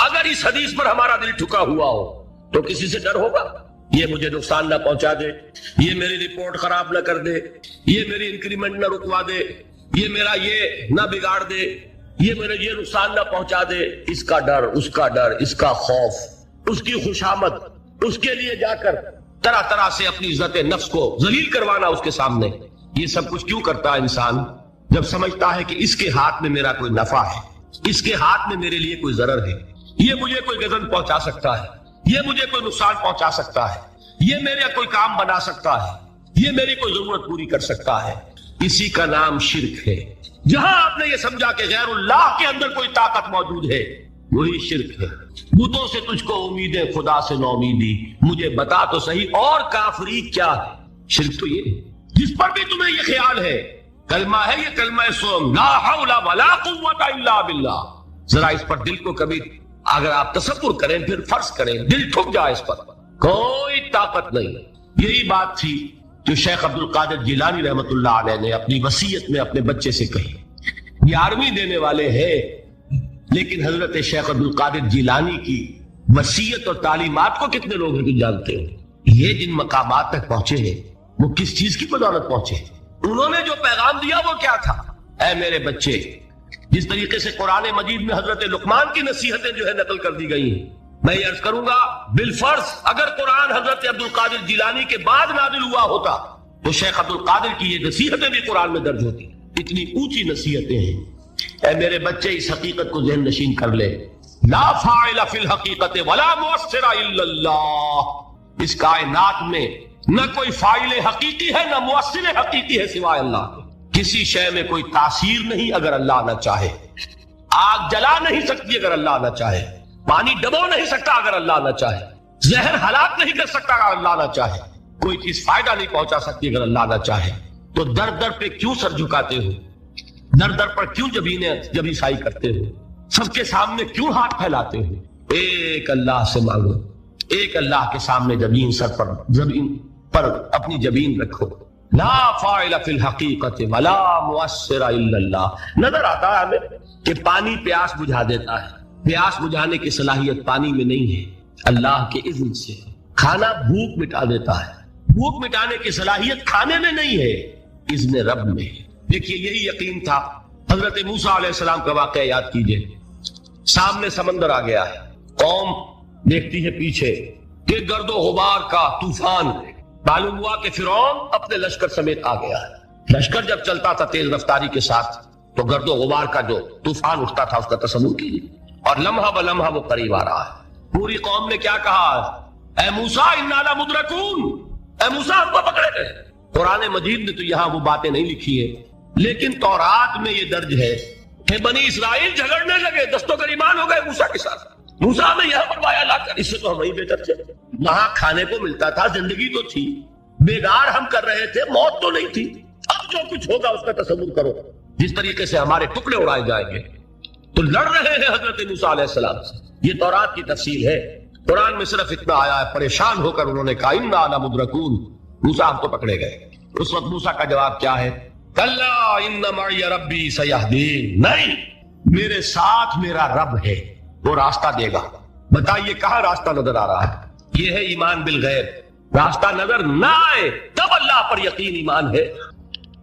اگر اس حدیث پر ہمارا دل ٹھکا ہوا ہو تو کسی سے ڈر ہوگا؟ یہ مجھے نقصان نہ پہنچا دے, یہ میری رپورٹ خراب نہ کر دے, یہ میری انکریمنٹ نہ رکوا دے, یہ میرا یہ نہ بگاڑ دے, یہ میرے یہ نقصان نہ پہنچا دے. اس کا ڈر, اس کا ڈر, اس کا خوف, اس کی خوشامد, اس کے لیے جا کر طرح طرح سے اپنی عزت نفس کو ذلیل کروانا اس کے سامنے. یہ سب کچھ کیوں کرتا ہے انسان؟ جب سمجھتا ہے کہ اس کے ہاتھ میں میرا کوئی نفع ہے, اس کے ہاتھ میں میرے لیے کوئی ضرر ہے, یہ مجھے کوئی غضب پہنچا سکتا ہے, یہ مجھے کوئی نقصان پہنچا سکتا ہے, یہ میرا کوئی کام بنا سکتا ہے, یہ میری کوئی ضرورت پوری کر سکتا ہے. اسی کا نام شرک ہے. جہاں آپ نے یہ سمجھا کہ غیر اللہ کے اندر کوئی طاقت موجود ہے وہی شرک ہے. بتوں سے تجھ کو امیدیں, خدا سے نو امیدی, مجھے بتا تو صحیح اور کافری کیا ہے. شرک تو یہ ہے. جس پر بھی تمہیں یہ خیال ہے کلمہ ہے, یہ کلمہ سوم لا حول ولا قوت الا باللہ. ذرا اس پر دل کو کبھی اگر آپ تصور کریں, پھر فرض کریں, دل ٹھک جائے اس پر, کوئی طاقت نہیں. یہی بات تھی جو شیخ عبد القادر جیلانی رحمت اللہ علیہ نے اپنی وصیت میں اپنے بچے سے کہی. 11ویں دینے والے ہیں لیکن حضرت شیخ عبد القادر جیلانی کی وصیت اور تعلیمات کو کتنے لوگ ہیں کہ جانتے ہیں؟ یہ جن مقامات تک پہنچے ہیں وہ کس چیز کی بدولت پہنچے ہیں؟ انہوں نے جو پیغام دیا وہ کیا تھا؟ اے میرے بچے, جس طریقے سے قرآن مجید میں حضرت لقمان کی نصیحتیں جو ہے نقل کر دی گئی ہیں, میں یہ عرض کروں گا بالفرض اگر قرآن حضرت عبد القادر جیلانی کے بعد نازل ہوا ہوتا تو شیخ عبد القادر کی یہ نصیحتیں بھی قرآن میں درج ہوتی. اتنی اونچی نصیحتیں ہیں. اے میرے بچے, اس حقیقت کو ذہن نشین کر لے, لا فاعل فی الحقیقت ولا مؤثر الا اللہ. اس کائنات میں نہ کوئی فاعل حقیقی ہے نہ مؤثر حقیقی ہے سوائے اللہ کے. کسی شے میں کوئی تاثیر نہیں اگر اللہ نہ چاہے. آگ جلا نہیں سکتی اگر اللہ نہ چاہے. پانی ڈبو نہیں سکتا اگر اللہ نہ چاہے. زہر ہلاک نہیں کر سکتا اگر اللہ نہ چاہے. کوئی چیز فائدہ نہیں پہنچا سکتی اگر اللہ نہ چاہے. تو در در پہ کیوں سر جھکاتے ہو؟ در در پر کیوں جبیں سائی کرتے ہو؟ سب کے سامنے کیوں ہاتھ پھیلاتے ہو؟ ایک اللہ سے مانگو, ایک اللہ کے سامنے زمین پر اپنی جبین رکھو. لا فاعل فی الحقیقت ولا مؤثر الا اللہ. نظر آتا ہے ہمیں کہ پانی پیاس بجھا دیتا ہے. پیاس بجھانے کی صلاحیت پانی میں نہیں ہے, اللہ کے اذن سے. کھانا بھوک مٹا دیتا ہے, بھوک مٹانے کی صلاحیت کھانے میں نہیں ہے, اذن رب میں. دیکھیے یہی یقین تھا. حضرت موسیٰ علیہ السلام کا واقعہ یاد کیجئے. سامنے سمندر آ گیا ہے, قوم دیکھتی ہے پیچھے کہ گرد و غبار کا طوفان. معلوم ہوا کہ فرعون اپنے لشکر سمیت آ گیا ہے. لشکر جب چلتا تھا تیز رفتاری کے ساتھ تو گرد و غبار کا جو طوفان اٹھتا تھا اس کا تصور کیجیے, اور لمحہ بلمحہ وہ قریب آ رہا ہے. پوری قوم نے کیا کہا؟ اے موسیٰ انا لمدرکون, اے موسیٰ ہم کو پکڑے گئے. قرآن مجید نے تو یہاں وہ باتیں نہیں لکھی ہیں, لیکن تورات میں یہ درج ہے کہ بنی اسرائیل جھگڑنے لگے, دست و گریبان ہو گئے موسیٰ کے ساتھ. موسیٰ نے یہاں بنوایا لا کر, اس سے تو ہم وہیں بہتر تھے. وہاں کھانے کو ملتا تھا، زندگی تو تھی، بیگار ہم کر رہے تھے، موت تو نہیں تھی۔ اب جو کچھ ہوگا اس کا تصور کرو، جس طریقے سے ہمارے ٹکڑے اڑائے جائیں گے۔ تو لڑ رہے ہیں حضرت موسیٰ علیہ السلام سے، یہ تورات کی تفصیل ہے۔ قرآن میں صرف اتنا آیا ہے، پریشان ہو کر انہوں نے کہا انا لمدرکون، موسیٰ ہم تو پکڑے گئے۔ اس وقت موسیٰ کا جواب کیا ہے؟ کلا ان معی ربی سیہدین، نہیں، میرے ساتھ میرا رب ہے، وہ راستہ دے گا۔ بتائیے کہاں راستہ نظر آ رہا ہے؟ یہ ہے ایمان بالغیب۔ راستہ نظر نہ آئے تب اللہ پر یقین ایمان ہے۔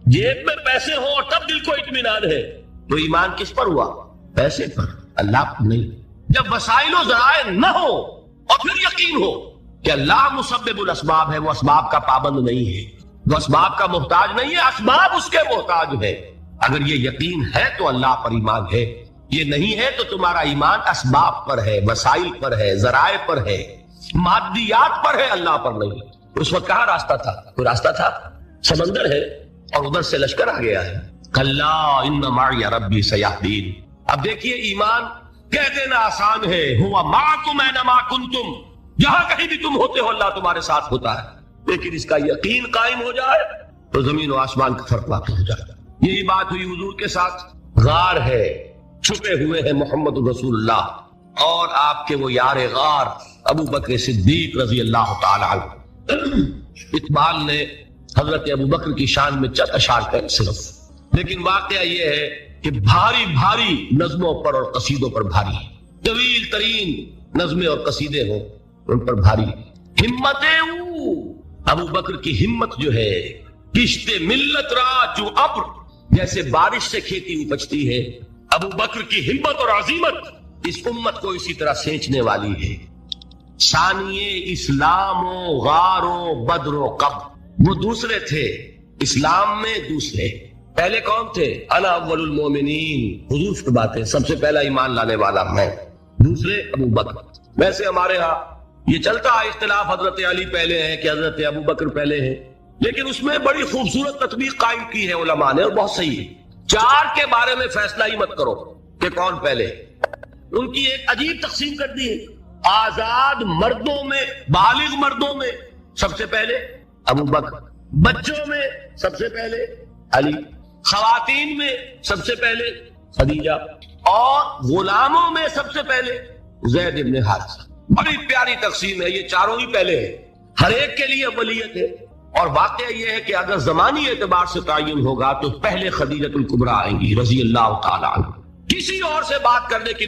جیب میں پیسے ہوں اور تب دل کو اطمینان ہے، تو ایمان کس پر ہوا؟ پیسے پر، اللہ پر نہیں۔ جب وسائل و ذرائع نہ ہو اور پھر یقین ہو کہ اللہ مسبب الاسباب ہے، وہ اسباب کا پابند نہیں ہے، وہ اسباب کا محتاج نہیں ہے، اسباب اس کے محتاج ہے۔ اگر یہ یقین ہے تو اللہ پر ایمان ہے، یہ نہیں ہے تو تمہارا ایمان اسباب پر ہے، وسائل پر ہے، ذرائع پر ہے، مادیات پر ہے، اللہ پر نہیں۔ اس وقت کہاں راستہ تھا؟ کوئی راستہ تھا؟ سمندر ہے اور ادھر سے لشکر آ گیا ہے۔ کلا ان معی ربی سیہدین۔ اب دیکھیے ایمان کہہ دینا آسان ہے، ہوا معکم اینما کنتم، جہاں کہیں بھی تم ہوتے ہو اللہ تمہارے ساتھ ہوتا ہے، لیکن اس کا یقین قائم ہو جائے تو زمین و آسمان کا فرق واقع ہو جائے۔ یہی بات ہوئی حضور کے ساتھ۔ غار ہے، چھپے ہوئے ہیں محمد رسول اللہ اور آپ کے وہ یار غار ابو بکر صدیق رضی اللہ تعالی عنہ۔ اقبال نے حضرت ابو بکر کی شان میں چند اشعار کہے صرف، لیکن واقعہ یہ ہے کہ بھاری بھاری نظموں پر اور قصیدوں پر بھاری، طویل ترین نظمیں اور قصیدے ہوں ان پر بھاری۔ ابو بکر کی ہمت جو ہے، کشت ملت را جو ابر، جیسے بارش سے کھیتی اپجتی ہے، ابو بکر کی ہمت اور عظیمت اس امت کو اسی طرح سینچنے والی ہے۔ ثانیے اسلام و غار و بدر و قب، وہ دوسرے تھے اسلام میں، دوسرے پہلے کون تھے؟ انا اول المومنین، حضور کی بات ہے، سب سے پہلا ایمان لانے والا میں، دوسرے ابو بکر۔ ویسے ہمارے ہاں یہ چلتا ہے اختلاف، حضرت علی پہلے ہیں کہ حضرت ابو بکر پہلے ہیں، لیکن اس میں بڑی خوبصورت تطبیق قائم کی ہے علماء نے، اور بہت صحیح ہے۔ چار کے بارے میں فیصلہ ہی مت کرو کہ کون پہلے، ان کی ایک عجیب تقسیم کر دی ہے۔ آزاد مردوں میں، بالغ مردوں میں سب سے پہلے ابو بکر، بچوں میں سب سے پہلے علی، خواتین میں سب سے پہلے خدیجہ، اور غلاموں میں سب سے پہلے زید بن حارثہ۔ بڑی پیاری تقسیم ہے، یہ چاروں ہی پہلے ہیں، ہر ایک کے لیے اولیت ہے۔ اور واقعہ یہ ہے کہ اگر زمانی اعتبار سے تعین ہوگا تو پہلے خدیجہ الکبریٰ آئیں گی رضی اللہ تعالی عنہ، کسی اور سے بات کرنے کی